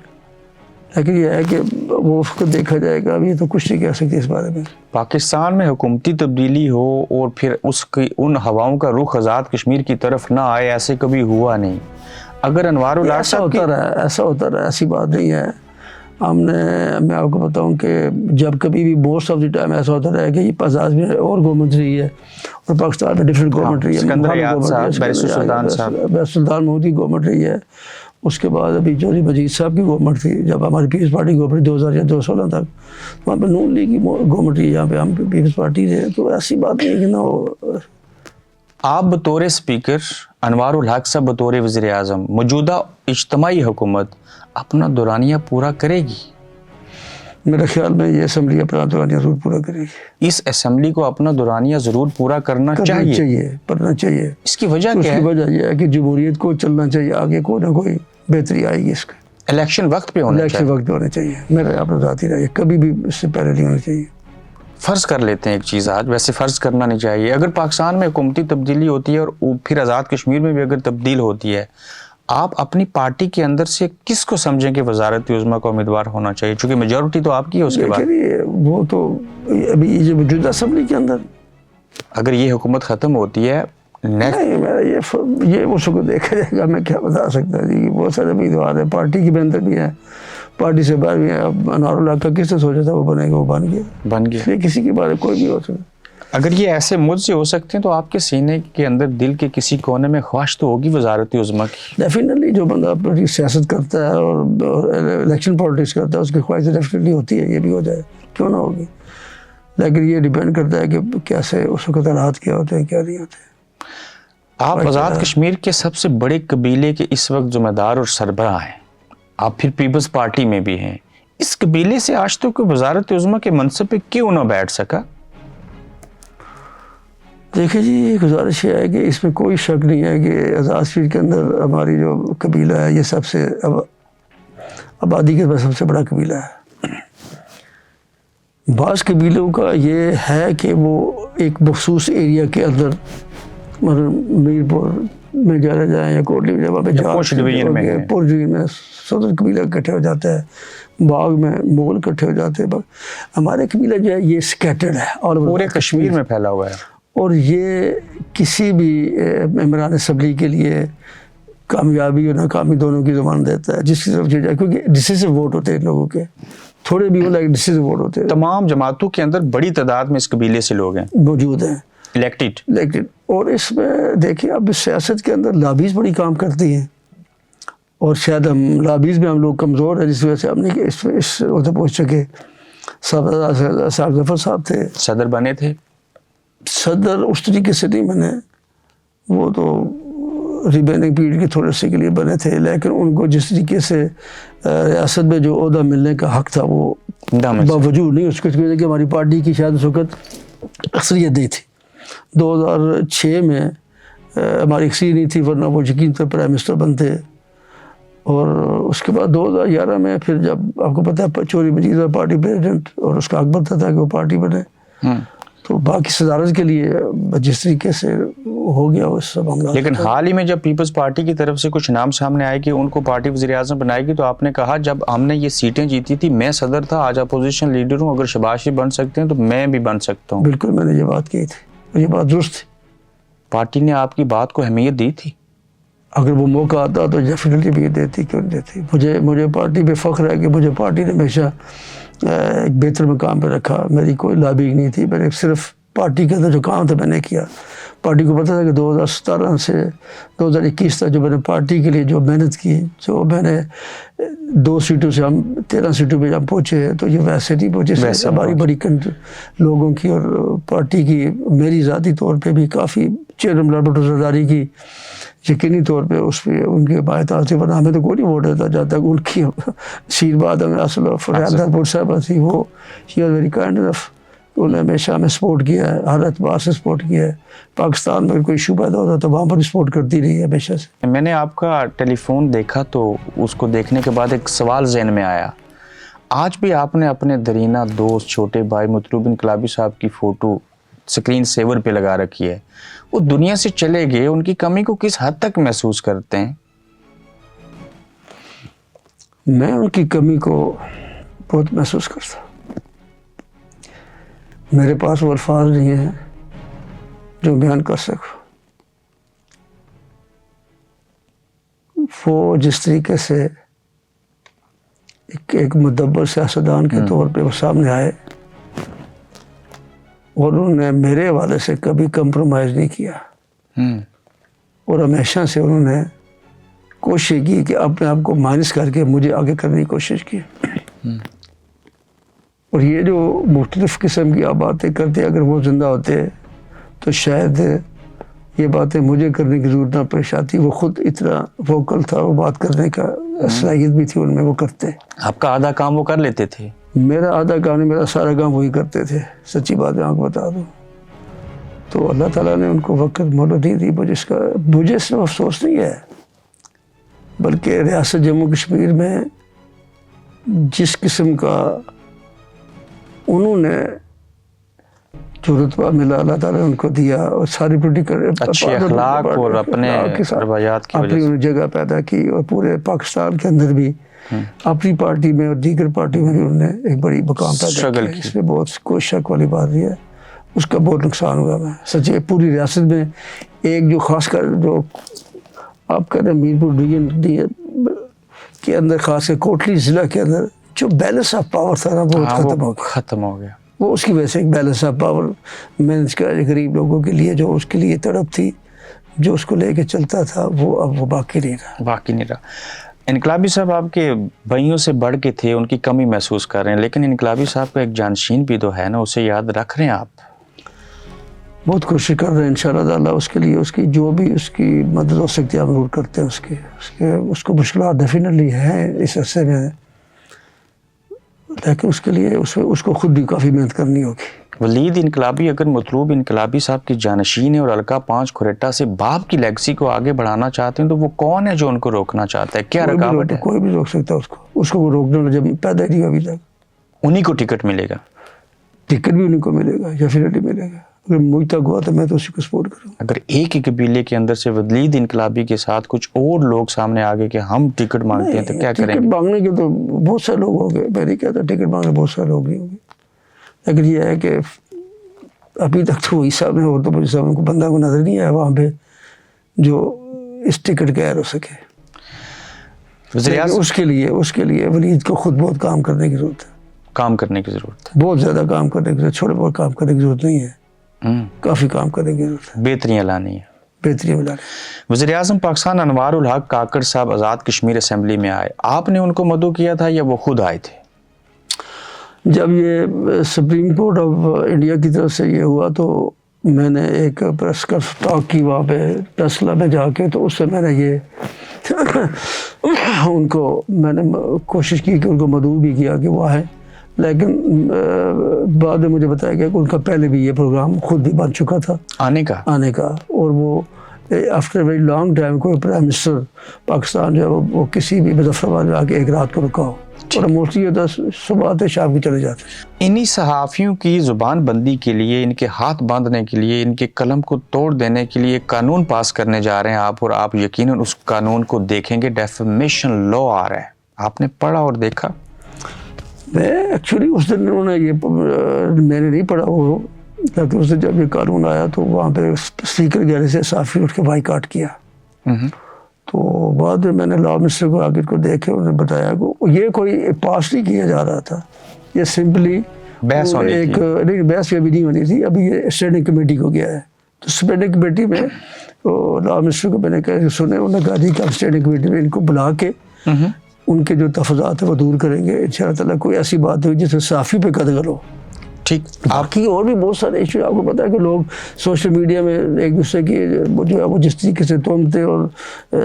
Speaker 1: لیکن یہ ہے کہ وہ اس کو دیکھا جائے گا، ابھی تو کچھ نہیں کہہ سکتے اس بارے میں۔
Speaker 2: پاکستان میں حکومتی تبدیلی ہو اور پھر اس کی ان ہواؤں کا رخ آزاد کشمیر کی طرف نہ آئے، ایسے کبھی ہوا نہیں۔ اگر انوار الحق
Speaker 1: ایسا
Speaker 2: صاحب
Speaker 1: ایسا ہوتا رہا، ایسی بات نہیں ہے۔ میں آپ کو بتاؤں کہ جب کبھی بھی موسٹ آف دی ٹائم ایسا ہوتا رہا ہے کہ یہ آزاد میں اور گورنمنٹ رہی ہے اور پاکستان میں ڈفرینٹ گورنمنٹ رہی ہے،
Speaker 2: سکندر ایاز صاحب، بیرسٹر سلطان صاحب،
Speaker 1: بیرسٹر سلطان محمود کی گورنمنٹ رہی ہے، اس کے بعد ابھی چودھری مجید صاحب کی گورنمنٹ تھی، جب ہماری پیپلز پارٹی گورنمنٹ 2000 یا 2016 تک، وہاں پہ نون لیگ کی گورنمنٹ رہی ہے، یہاں پہ ہم پیپلز پارٹی رہے، تو ایسی بات نہیں ہے کہ نہ ہو۔
Speaker 2: آپ بطور اسپیکر، انوار الحق صاحب بطور وزیر اعظم، موجودہ اجتماعی حکومت اپنا دورانیہ پورا کرے گی؟
Speaker 1: میرے خیال میں یہ اسمبلی اپنا دورانیہ ضرور پورا کرے گی۔
Speaker 2: اس اسمبلی کو اپنا دورانیہ ضرور پورا کرنا چاہیے۔
Speaker 1: کرنا چاہیے۔
Speaker 2: اس کی وجہ
Speaker 1: اس
Speaker 2: کیا
Speaker 1: کی
Speaker 2: ہے؟
Speaker 1: وجہ یہ ہے کہ جمہوریت کو چلنا چاہیے آگے، کوئی نہ کوئی بہتری آئے گی اس کا۔
Speaker 2: الیکشن وقت پہ ہونا
Speaker 1: الیکشن
Speaker 2: چاہیے۔
Speaker 1: وقت پہ ہونا چاہیے، میرا آپ ذاتی رائے، کبھی بھی اس سے پہلے نہیں ہونا چاہیے۔
Speaker 2: فرض کر لیتے ہیں ایک چیز، آج ویسے فرض کرنا نہیں چاہیے، اگر پاکستان میں حکومتی تبدیلی ہوتی ہے اور پھر آزاد کشمیر میں بھی اگر تبدیل ہوتی ہے، آپ اپنی پارٹی کے اندر سے کس کو سمجھیں کہ وزارت عظمیٰ کا امیدوار ہونا چاہیے؟ چونکہ میجورٹی تو آپ کی ہے اس کے بعد۔
Speaker 1: لیکن وہ تو ابھی یہ جو موجودہ اسمبلی کے اندر
Speaker 2: اگر یہ حکومت ختم ہوتی ہے
Speaker 1: نہیں، میرا یہ اس کو دیکھا جائے گا، میں کیا بتا سکتا جی، بہت سارے امیدوار ہیں، پارٹی کی اندر بھی ہیں، پارٹی سے باہر بھی ہیں۔ اب انوار الحق کا کس نے سوچا تھا وہ بنے گا، وہ بن گیا، اس لیے کسی کے بارے کوئی بھی ہو سکتا۔
Speaker 2: اگر یہ ایسے مجھ سے ہو سکتے ہیں تو آپ کے سینے کے اندر دل کے کسی کونے میں خواہش تو ہوگی وزارت عظمیٰ کی؟
Speaker 1: ڈیفینیٹلی جو بندہ اپنی سیاست کرتا ہے اور الیکشن پالیٹکس کرتا ہے، اس کی خواہش ڈیفینیٹلی ہوتی ہے یہ بھی ہو جائے، کیوں نہ ہوگی، لیکن یہ ڈیپینڈ کرتا ہے کہ کیسے اس وقت حالات کیا ہوتے ہیں، کیا نہیں ہوتے۔
Speaker 2: آپ آزاد کشمیر کے سب سے بڑے قبیلے کے اس وقت ذمہ دار اور سربراہ ہیں، آپ پھر پیپلز پارٹی میں بھی ہیں، اس قبیلے سے آج تک کوئی وزارت عظمیٰ کے منصب پہ کیوں نہ بیٹھ سکا؟
Speaker 1: دیکھیں جی، یہ گزارش یہ ہے کہ اس میں کوئی شک نہیں ہے کہ آزاد کشمیر کے اندر ہماری جو قبیلہ ہے یہ سب سے آبادی کے سب سے بڑا قبیلہ ہے۔ بعض قبیلوں کا یہ ہے کہ وہ ایک مخصوص ایریا کے اندر میرپور میں جانا جائیں یا کوٹلی میں وہاں پہ
Speaker 2: پوش ڈویژن میں
Speaker 1: پوش ڈویژن میں صدر قبیلہ اکٹھے ہو جاتا ہے، باغ میں مغل اکٹھے ہو جاتے ہیں. ہمارے قبیلہ جو ہے یہ اسکیٹرڈ ہے اور
Speaker 2: پورے کشمیر میں پھیلا ہوا ہے،
Speaker 1: اور یہ کسی بھی ممبران اسمبلی کے لیے کامیابی اور ناکامی دونوں کی ضمانت دیتا ہے جس کی طرف جائے، کیونکہ ڈسیزو ووٹ ہوتے ہیں ان لوگوں کے، تھوڑے بھی ہو لیکن ڈسیزو ووٹ ہوتے ہیں.
Speaker 2: تمام جماعتوں کے اندر بڑی تعداد میں اس قبیلے سے لوگ ہیں
Speaker 1: موجود ہیں
Speaker 2: الیکٹڈ.
Speaker 1: اور اس میں دیکھیں اب سیاست کے اندر لابیز بڑی کام کرتی ہیں، اور شاید ہم لابیز میں ہم لوگ کمزور ہیں جس وجہ سے ہم نے اس عہدے پہنچ سکے. صاحب ظفر صاحب تھے،
Speaker 2: صدر بنے تھے.
Speaker 1: صدر اس طریقے سے نہیں بنے، وہ تو ریبیننگ پیریڈ کے تھوڑے سے کے لیے بنے تھے، لیکن ان کو جس طریقے سے ریاست میں جو عہدہ ملنے کا حق تھا وہ باوجود نہیں اس کے کہ ہماری پارٹی کی شاید اس وقت اکثریت نہیں تھی. 2006 میں ہماری اکثریت نہیں تھی ورنہ وہ یقین پر پرائم منسٹر بنتے. اور اس کے بعد 2011 میں پھر جب آپ کو پتہ ہے چوری مجید پارٹی پریزیڈنٹ اور اس کا حق بنتا تھا کہ وہ پارٹی بنے، تو باقی صدارت کے لیے جس طریقے سے ہو گیا وہ سب معاملہ.
Speaker 2: لیکن حال ہی میں جب پیپلز پارٹی کی طرف سے کچھ نام سامنے آئے کہ ان کو پارٹی وزیر اعظم بنائے گی، تو آپ نے کہا جب ہم نے یہ سیٹیں جیتی تھی میں صدر تھا، آج اپوزیشن لیڈر ہوں، اگر شہباز شریف بن سکتے ہیں تو میں بھی بن سکتا ہوں.
Speaker 1: بالکل میں نے یہ بات کی تھی اور یہ بات درست تھی.
Speaker 2: پارٹی نے آپ کی بات کو اہمیت دی تھی؟
Speaker 1: اگر وہ موقع آتا تو ڈیفینیٹلی بھی دیتی، کیوں نہیں دیتی. مجھے پارٹی پہ فخر ہے کہ مجھے پارٹی نے ہمیشہ ایک بہتر مقام پہ رکھا. میری کوئی لابنگ نہیں تھی، میں نے صرف پارٹی کے اندر جو کام تھا میں نے کیا. پارٹی کو پتہ تھا کہ 2017 سے 2021 تک جو میں نے پارٹی کے لیے جو محنت کی، جو میں نے 2 سیٹوں سے ہم 13 سیٹوں پہ ہم پہنچے، تو یہ ویسے نہیں پہنچے. ہماری بڑی لوگوں کی اور پارٹی کی، میری ذاتی طور پہ بھی کافی چیئرمین لالبٹو زرداری کی یقینی طور پہ اس پہ ان کے باعث تھے، ورنہ ہمیں تو کوئی نہیں ووٹ دیتا جب تک ان کی آشیرواد ہمیں اصل فریاد صاحبہ تھی. وہ شی واز ویری کائنڈ انف، انہوں نے ہمیشہ ہمیں سپورٹ کیا ہے، ہر اعتبار سے سپورٹ کیا ہے. پاکستان میں کوئی ایشو پیدا ہوتا تو وہاں پر سپورٹ کرتی رہی ہے ہمیشہ سے.
Speaker 2: میں نے آپ کا ٹیلی فون دیکھا تو اس کو دیکھنے کے بعد ایک سوال ذہن میں آیا. آج بھی آپ نے اپنے درینہ دوست چھوٹے بھائی مطلوب انقلابی صاحب کی فوٹو سکرین سیور پہ لگا رکھی ہے. وہ دنیا سے چلے گئے، ان کی کمی کو کس حد تک محسوس کرتے ہیں؟
Speaker 1: میں ان کی کمی کو بہت محسوس کرتا ہوں. میرے پاس وہ الفاظ نہیں ہیں جو بیان کر سکوں. وہ جس طریقے سے ایک مدبر سیاستدان کے طور پہ وہ سامنے آئے اور انہوں نے میرے حوالے سے کبھی کمپرومائز نہیں کیا، اور ہمیشہ سے انہوں نے کوشش کی کہ اپنے آپ کو مائنس کر کے مجھے آگے کرنے کی کوشش کی. اور یہ جو مختلف قسم کی آپ باتیں کرتے، اگر وہ زندہ ہوتے تو شاید یہ باتیں مجھے کرنے کی ضرورت نہ پیش آتی. وہ خود اتنا ووکل تھا، وہ بات کرنے کا صلاحیت بھی تھی ان میں، وہ کرتے.
Speaker 2: آپ کا آدھا کام وہ کر لیتے تھے؟
Speaker 1: میرا آدھا کام نہیں، میرا سارا کام وہی کرتے تھے. سچی بات میں آپ کو بتا دوں تو اللہ تعالیٰ نے ان کو وقت مہلت نہیں دی. مجھے اس میں افسوس نہیں ہے، بلکہ ریاست جموں کشمیر میں جس قسم کا انہوں نے جو رتبہ ملا اللہ تعالیٰ نے ان کو دیا، اور ساری پولیٹیکل
Speaker 2: اچھے اخلاق اور اپنے روایات کی وجہ سے
Speaker 1: اپنی جگہ پیدا کی، اور پورے پاکستان کے اندر بھی اپنی پارٹی میں اور دیگر پارٹی میں بھی انہوں نے ایک بڑی مقام پیدا کیا. اس میں بہت کوئی شک والی بات نہیں ہے. اس کا بہت نقصان ہوا. میں سچے پوری ریاست میں ایک جو خاص کر جو آپ کہتے ہیں میرپور ڈویژن کے اندر، خاص کر کوٹلی ضلع کے اندر جو بیلنس آف پاور تھا نا، وہ
Speaker 2: ختم ہو گیا.
Speaker 1: وہ اس کی وجہ سے ایک بیلنس آف پاور مینج کر غریب لوگوں کے لیے جو اس کے لیے تڑپ تھی، جو اس کو لے کے چلتا تھا، وہ اب وہ باقی نہیں رہا.
Speaker 2: انقلابی صاحب آپ کے بھائیوں سے بڑھ کے تھے، ان کی کمی محسوس کر رہے ہیں، لیکن انقلابی صاحب کا ایک جانشین بھی تو ہے نا، اسے یاد رکھ رہے ہیں آپ؟
Speaker 1: بہت کوشش کر رہے ہیں انشاءاللہ تعالیٰ. اس کے لیے اس کی جو بھی اس کی مدد ہو سکتی ہے ہم ضرور کرتے ہیں. اس کو مشکلات ڈیفینیٹلی ہیں اس عرصے میں، لیکن اس کے لیے اس کو خود بھی کافی محنت کرنی ہوگی.
Speaker 2: ولید انقلابی اگر مطلوب انقلابی صاحب کی جانشین ہے اور حلقہ 5 کھریٹا سے باپ کی لیگسی کو آگے بڑھانا چاہتے ہیں، تو وہ کون ہے جو ان کو روکنا چاہتا ہے؟ کیا رکاوٹ ہے؟
Speaker 1: کوئی بھی روک سکتا ہے اس کو وہ روکنا جب پیدا نہیں ہوا ابھی تک.
Speaker 2: انہی کو ٹکٹ ملے گا؟
Speaker 1: ٹکٹ بھی انہیں کو ملے گا، ڈیفینیٹلی ملے گا. اگر مجھ تک ہوا تو میں تو اسی کو سپورٹ کروں.
Speaker 2: اگر ایک ہی قبیلے کے اندر سے ولید انقلابی کے ساتھ کچھ اور لوگ سامنے آ گئے کہ ہم ٹکٹ مانگتے ہیں تو کیا کریں
Speaker 1: ٹکٹ
Speaker 2: گے؟
Speaker 1: مانگنے کے تو بہت سارے لوگ ہوں گے, میں نہیں کہتا ٹکٹ مانگنے بہت سارے لوگ نہیں ہوں گے, لیکن یہ ہے کہ ابھی تک تو وہی صاحب ہے, اور تو مجھے صاحب کو بندہ کو نظر نہیں آیا وہاں پہ جو اس ٹکٹ کے ہو سکے.
Speaker 2: وزیر اعظم
Speaker 1: اس کے لیے ولید کو خود بہت کام کرنے کی ضرورت ہے,
Speaker 2: کام کرنے کی ضرورت ہے,
Speaker 1: بہت زیادہ کام کرنے کی ضرورت, چھوٹے بہت کام کرنے کی ضرورت نہیں ہے, کافی کام کرنے کی ضرورت ہے,
Speaker 2: بہتریاں لانی ہے.
Speaker 1: بہترین ملا.
Speaker 2: وزیر اعظم پاکستان انوار الحق کاکڑ صاحب آزاد کشمیر اسمبلی میں آئے, آپ نے ان کو مدعو کیا تھا یا وہ خود آئے تھے؟
Speaker 1: جب یہ سپریم کورٹ آف انڈیا کی طرف سے یہ ہوا تو میں نے ایک پریس ٹاک کی وہاں پہ پریس کلب میں جا کے, تو اس سے میں نے یہ ان کو میں نے کوشش کی کہ ان کو مدعو بھی کیا کہ وہ آئیں, لیکن بعد میں مجھے بتایا گیا کہ ان کا پہلے بھی یہ پروگرام خود بھی بن چکا تھا
Speaker 2: آنے کا,
Speaker 1: اور وہ آفٹر ویری لانگ ٹائم کوئی پرائم منسٹر پاکستان جو ہے وہ کسی بھی مظفرآباد میں آ کے ایک رات کو رکا ہو, اور موسٹلی یہ ہوتا صبح آتے شام کے چلے جاتے.
Speaker 2: انہی صحافیوں کی زبان بندی کے لیے, ان کے ہاتھ باندھنے کے لیے, ان کے قلم کو توڑ دینے کے لیے قانون پاس کرنے جا رہے ہیں آپ, اور آپ یقیناً اس قانون کو دیکھیں گے, ڈیفیمیشن لا آ رہا ہے. آپ نے پڑھا اور دیکھا؟
Speaker 1: میں ایکچولی اس دن انہوں نے یہ میں نے نہیں پڑھا وہ, لیکن اس دن جب یہ قانون آیا تو وہاں پہ اسپیکر گیلری سے صحافی اٹھ کے بائیکاٹ کیا. تو بعد میں نے لا منسٹر کو آگے کو دیکھے, انہوں نے بتایا کہ یہ کوئی پاس نہیں کیا جا رہا تھا, یہ سمپلی
Speaker 2: بحث ہونی
Speaker 1: ایک نہیں, بحث ابھی نہیں ہونی تھی, ابھی یہ اسٹینڈنگ کمیٹی کو گیا ہے. تو اسٹینڈنگ کمیٹی میں لا منسٹر کو میں نے کہا کہ سنے, انہوں نے کہا جی کہ ہم اسٹینڈنگ کمیٹی میں ان کو بلا کے ان کے جو تفاضات ہیں وہ دور کریں گے ان شاء اللہ تعالیٰ. کوئی ایسی بات ہوئی جس میں صحافی پہ قتل ہو.
Speaker 2: ٹھیک,
Speaker 1: باقی اور بھی بہت سارے ایشو آپ کو پتا ہے کہ لوگ سوشل میڈیا میں ایک دوسرے کی جو ہے وہ جس طریقے سے تومتے اور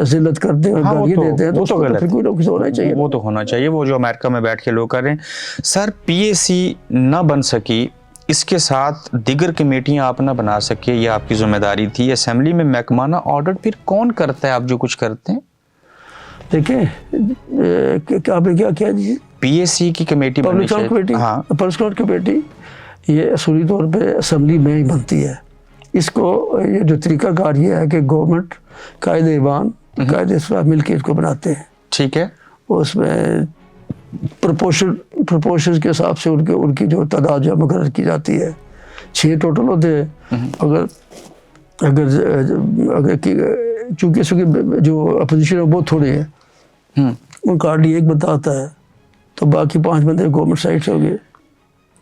Speaker 1: ذلت کرتے ہیں اور گالیاں دیتے ہیں, تو پھر کوئی نہ کچھ ہونا چاہیے.
Speaker 2: وہ تو ہونا چاہیے, وہ جو امریکہ میں بیٹھ کے لوگ کر رہے ہیں. سر پی اے سی نہ بن سکی, اس کے ساتھ دیگر کمیٹیاں آپ نہ بنا سکے, یہ آپ کی ذمہ داری تھی. اسمبلی میں محکمانہ آڈٹ پھر کون کرتا ہے آپ جو کچھ کرتے ہیں؟
Speaker 1: دیکھیں آپ نے کیا کیا جی,
Speaker 2: پی اے سی کی committee
Speaker 1: public account committee, public account committee یہ اصولی طور پہ اسمبلی میں ہی بنتی ہے. اس کو یہ جو طریقہ کار یہ ہے کہ گورنمنٹ قائد ایوان قائد اسرا مل کے اس کو بناتے ہیں.
Speaker 2: ٹھیک ہے,
Speaker 1: اس میں پروپورشن کے حساب سے ان کی جو تعداد جو مقرر کی جاتی ہے, 6 ٹوٹل ہوتے ہیں. اگر چونکہ اس کی جو اپوزیشن ہے بہت تھوڑے ہیں, ان کا ہارڈلی 1 بندہ آتا ہے, تو باقی 5 بندے گورنمنٹ سائڈ سے ہو گئے.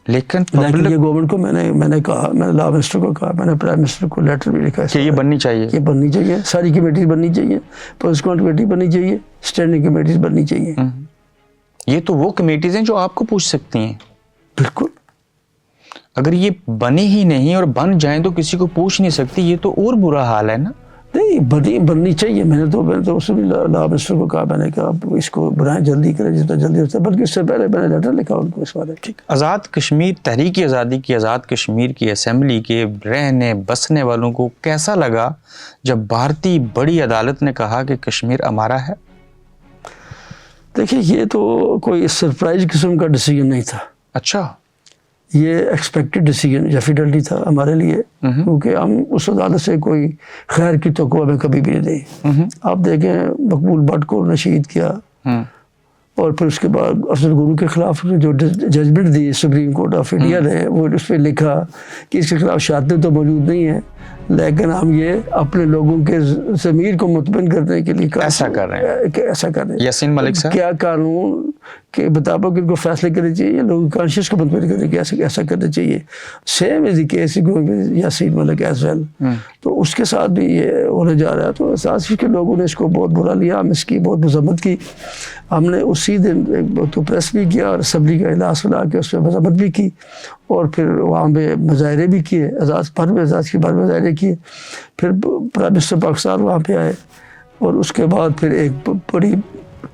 Speaker 1: لیکن یہ گورنمنٹ کو میں نے کہا, میں نے لا منسٹر کو کہا, میں نے پرائم منسٹر کو لیٹر بھی لکھا
Speaker 2: کہ یہ بننی چاہیے,
Speaker 1: یہ بننی چاہیے, ساری کمیٹیز بننی چاہیے, پبلک اکاؤنٹ کمیٹی بننی چاہیے, اسٹینڈنگ کمیٹیز بننی چاہیے.
Speaker 2: یہ تو وہ کمیٹیز ہیں جو آپ کو پوچھ سکتی ہیں.
Speaker 1: بالکل,
Speaker 2: اگر یہ بنی ہی نہیں اور بن جائیں تو کسی کو پوچھ نہیں سکتی, یہ تو اور برا حال ہے نا.
Speaker 1: نہیں, بننی چاہیے. میں نے تو اس میں لا منسٹر کو کہا, میں نے کہا آپ اس کو بنائیں, جلدی کریں جتنا جلدی ہوتا ہے, بلکہ اس سے پہلے میں نے لیٹر لکھا ان کو اس بارے میں.
Speaker 2: آزاد کشمیر, تحریک آزادی کی آزاد کشمیر کی اسمبلی کے رہنے بسنے والوں کو کیسا لگا جب بھارتی بڑی عدالت نے کہا کہ کشمیر ہمارا ہے؟
Speaker 1: دیکھیں, یہ تو کوئی سرپرائز قسم کا ڈیسیجن نہیں تھا.
Speaker 2: اچھا,
Speaker 1: یہ ایکسپیکٹڈ ڈیسیجن ڈیفینیٹلی تھا ہمارے لیے, کیونکہ ہم اس عدالت سے کوئی خیر کی توقع ہمیں کبھی بھی نہیں دی. آپ دیکھیں مقبول بٹ کو نشید کیا, اور پھر اس کے بعد افضل گرو کے خلاف جو ججمنٹ دی سپریم کورٹ آف انڈیا نے, وہ اس پہ لکھا کہ اس کے خلاف شہادتیں تو موجود نہیں ہیں, لیکن ہم یہ اپنے لوگوں کے ضمیر کو مطمئن کرنے کے لیے
Speaker 2: ایسا کر رہے ہیں. یاسین ملک صاحب,
Speaker 1: کیا قانون کے مطابق ان کو فیصلے کرنے چاہیے, لوگوں کے کانشیس کو مطمئن کرنے کے ایسا کرنا چاہیے. Same as the case going with Yasin Malik as well. تو اس کے ساتھ بھی یہ ہونے جا رہا ہے. تو اساسی کے لوگوں نے اس کو بہت برا لیا, ہم اس کی بہت مذمت کی. ہم نے اسی دن تو پریس بھی کیا اور اسمبلی کا اجلاس بنا کے اس پہ مذمت بھی کی, اور پھر وہاں پہ مظاہرے بھی کیے, آزاد کے بعد مظاہرے کیے. پھر پرائم منسٹر پاکستان وہاں پہ آئے, اور اس کے بعد پھر ایک بڑی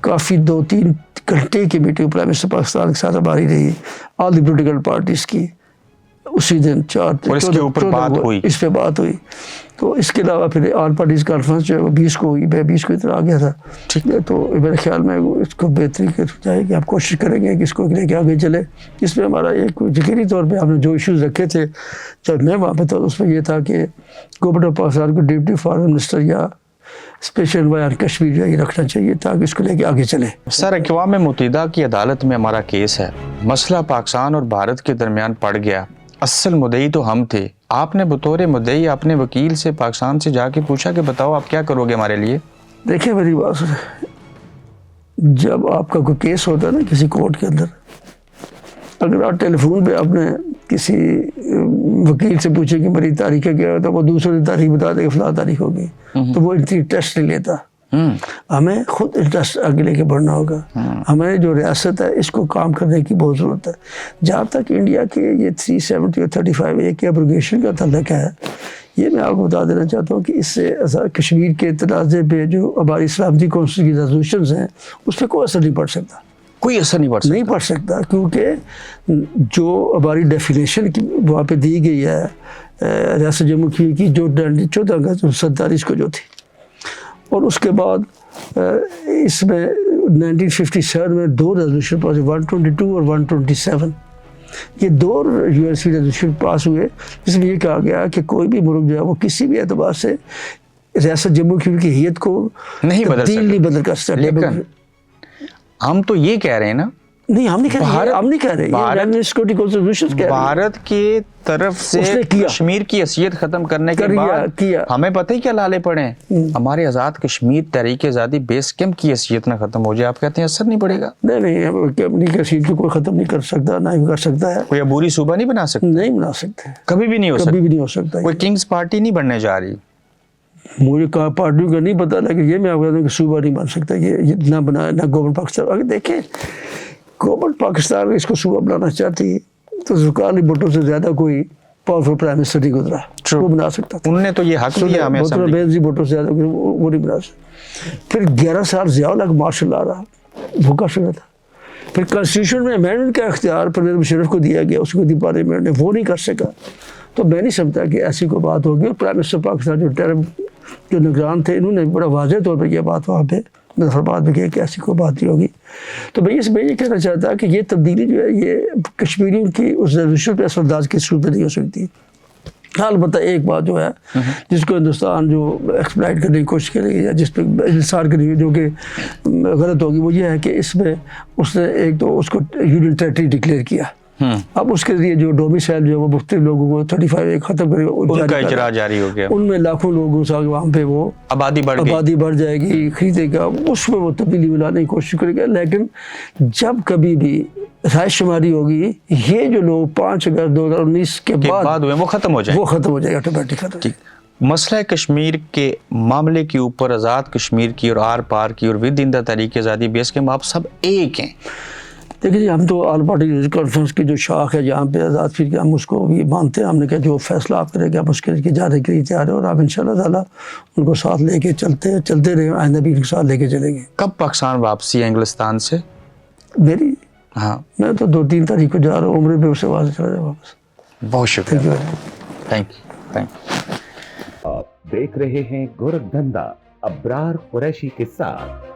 Speaker 1: کافی 2-3 گھنٹے کی میٹنگ پرائم منسٹر پاکستان کے ساتھ ہماری رہی, آل دی پولیٹیکل پارٹیز کی. اسی دن
Speaker 2: اور اس کے اوپر بات ہوئی،
Speaker 1: اس پہ بات ہوئی. تو اس کے علاوہ پھر آل پارٹیز کانفرنس جو ہے وہ 20 کو ہوئی. میں 20 کو ادھر آ گیا تھا. تو میرے خیال میں اس کو بہتری جائے گی. آپ کوشش کریں گے کہ اس کو لے کے آگے چلے. اس میں ہمارا ایک ذکری طور پہ ہم نے جو ایشوز رکھے تھے جب میں وہاں پہ تھا، اس میں یہ تھا کہ گورنمنٹ آف پاکستان کو ڈپٹی فارن منسٹر یا اسپیشل انوائے آن کشمیر جو ہے یہ رکھنا چاہیے تاکہ اس کو لے کے آگے چلے.
Speaker 2: سر، اقوام متحدہ کی عدالت میں ہمارا کیس ہے. مسئلہ پاکستان اور بھارت کے درمیان پڑ گیا. اصل مدعی تو ہم تھے. آپ نے بطور مدعی اپنے وکیل سے پاکستان سے جا کے پوچھا کہ بتاؤ آپ کیا کرو گے ہمارے لیے؟
Speaker 1: دیکھیں میری بات سنیں، جب آپ کا کوئی کیس ہوتا ہے نا کسی کورٹ کے اندر، اگر آپ ٹیلی فون پہ اپنے کسی وکیل سے پوچھیں کہ میری تاریخ کیا ہوتا ہے، وہ دوسری تاریخ بتا دے کہ فلاں تاریخ ہوگی، تو وہ انٹرسٹ نہیں لیتا. ہمیں خود انٹرسٹ آگے لے کے بڑھنا ہوگا. ہمیں جو ریاست ہے اس کو کام کرنے کی بہت ضرورت ہے. جہاں تک انڈیا کے یہ 370 اور 35 اے کے ایبروگیشن کا تعلق ہے، یہ میں آپ کو بتا دینا چاہتا ہوں کہ اس سے کشمیر کے تنازع پہ جو ہماری سلامتی کونسل کی ریزولوشنز ہیں اس پہ کوئی اثر نہیں پڑ سکتا.
Speaker 2: کوئی اثر نہیں پڑ سکتا
Speaker 1: کیونکہ جو ہماری ڈیفینیشن وہاں پہ دی گئی ہے ریاست جموں کی جو 14 اگست 1947 کو جو تھی، اور اس کے بعد اس میں 1957 میں 2 ریزولوشن پاس ہوئے، 122 اور 127. یہ 2 UNC ریزولوشن پاس ہوئے جس میں یہ کہا گیا کہ کوئی بھی ملک جو ہے وہ کسی بھی اعتبار سے ریاست جموں کی حیثیت کو نہیں بدل کر سکتا.
Speaker 2: لیکن ہم تو یہ کہہ رہے ہیں نا،
Speaker 1: نہیں ہم نہیں کہہ رہے
Speaker 2: بھارت کی طرف سے کشمیر کی حیثیت ختم کرنے کے بعد ہمیں پتہ ہی کیا لالے پڑے ہیں. ہمارے آزاد کشمیر تحریک آزادی بیس کیمپ کی حیثیت نہ ختم ہو جائے، آپ کہتے ہیں اثر نہیں پڑے گا؟
Speaker 1: نہیں کشمیر کو کوئی ختم نہیں کر سکتا، نہ ہی کر سکتا ہے.
Speaker 2: کوئی عبوری صوبہ نہیں بنا سکتا؟
Speaker 1: نہیں بنا سکتے،
Speaker 2: کبھی بھی نہیں ہو
Speaker 1: سکتا.
Speaker 2: کوئی کنگز پارٹی نہیں بننے جا رہی.
Speaker 1: مجھے پارٹیوں کا نہیں پتا، لیکن یہ میں آپ کہتا ہوں کہ صوبہ نہیں بن سکتا. یہ نہ بنا نہ گورنمنٹ پاکستان. اگر دیکھیں گورنمنٹ پاکستان اس کو صوبہ بنانا چاہتی تو ذوالفقار علی بھٹو سے زیادہ کوئی پاورفل پرائم منسٹر نہیں گزرا، وہ بنا سکتا تھا.
Speaker 2: انہوں نے تو یہ حق دیا ہمیں،
Speaker 1: بینظیر بھٹو سے زیادہ وہ نہیں بنا سکتا. پھر 11 سال ضیاء الحق مارشل لا رہا، وہ کر سکتا تھا. پھر کانسٹیٹیوشن میں امینڈمنٹ کا اختیار پرویز مشرف کو دیا گیا، اس کو دی پارلیمنٹ نے، وہ نہیں کر سکا. تو میں نہیں سمجھتا کہ ایسی کوئی بات ہوگی. اور پرائم منسٹر پاکستان جو نگران تھے انہوں نے بڑا واضح طور پر یہ بات وہاں پہ نظربات میں کیا کہ ایسی کوئی بات نہیں ہوگی. تو میں یہ کہنا چاہتا کہ یہ تبدیلی جو ہے یہ کشمیریوں کی اس ریزولوشن پہ اثر انداز کی صورت نہیں ہو سکتی. البتہ ایک بات جو ہے جس کو ہندوستان جو ایکسپلائٹ کرنے کی کوشش کرے گی یا جس پہ انحصار کرے گی جو کہ غلط ہوگی، وہ یہ ہے کہ اس میں اس نے ایک تو اس کو یونین ٹیریٹری ڈکلیئر کیا. اب اس کے ذریعے جو ڈومیسائل جو ہے وہ مختلف لوگوں کو 35 ختم کرے گا،
Speaker 2: ان کا اجرا جاری ہو گیا. ان
Speaker 1: میں لاکھوں لوگوں سے وہاں پہ وہ
Speaker 2: آبادی
Speaker 1: بڑھ جائے گی، خریدے گا، اس میں وہ تبدیلی لانے کی کوشش کرے گا. لیکن جب کبھی بھی رائے شماری ہوگی، یہ جو لوگ 5 اگست 2019 کے بعد
Speaker 2: ہوئے وہ ختم ہو
Speaker 1: جائے گا آٹومیٹک ختم.
Speaker 2: مسئلہ کشمیر کے معاملے کے اوپر آزاد کشمیر کی اور آر پار کی اور ود ان دا تحریک آزادی بیس کیمپ آپ سب ایک ہیں.
Speaker 1: دیکھیے ہم تو آل پارٹی کانفرنس کی جو شاخ ہے جہاں پہ آزاد پھر کے ہم اس کو بھی مانتے ہیں. ہم نے کہا جو فیصلہ آپ کریں گے ہم اس کے جانے کے لیے تیار ہیں، اور آپ انشاءاللہ تعالیٰ ان کو ساتھ لے کے چلتے رہے، آئندہ بھی ان کے ساتھ لے کے چلیں گے.
Speaker 2: کب پاکستان واپسی ہے انگلستان سے؟
Speaker 1: میری میں تو 2-3 تاریخ کو جا رہا ہوں عمرے پہ، اس سے وہاں سے چلا جائے واپس.
Speaker 2: بہت شکریہ. Thank you.
Speaker 3: آپ دیکھ رہے ہیں گورکھ دھندا ابرار قریشی کے ساتھ.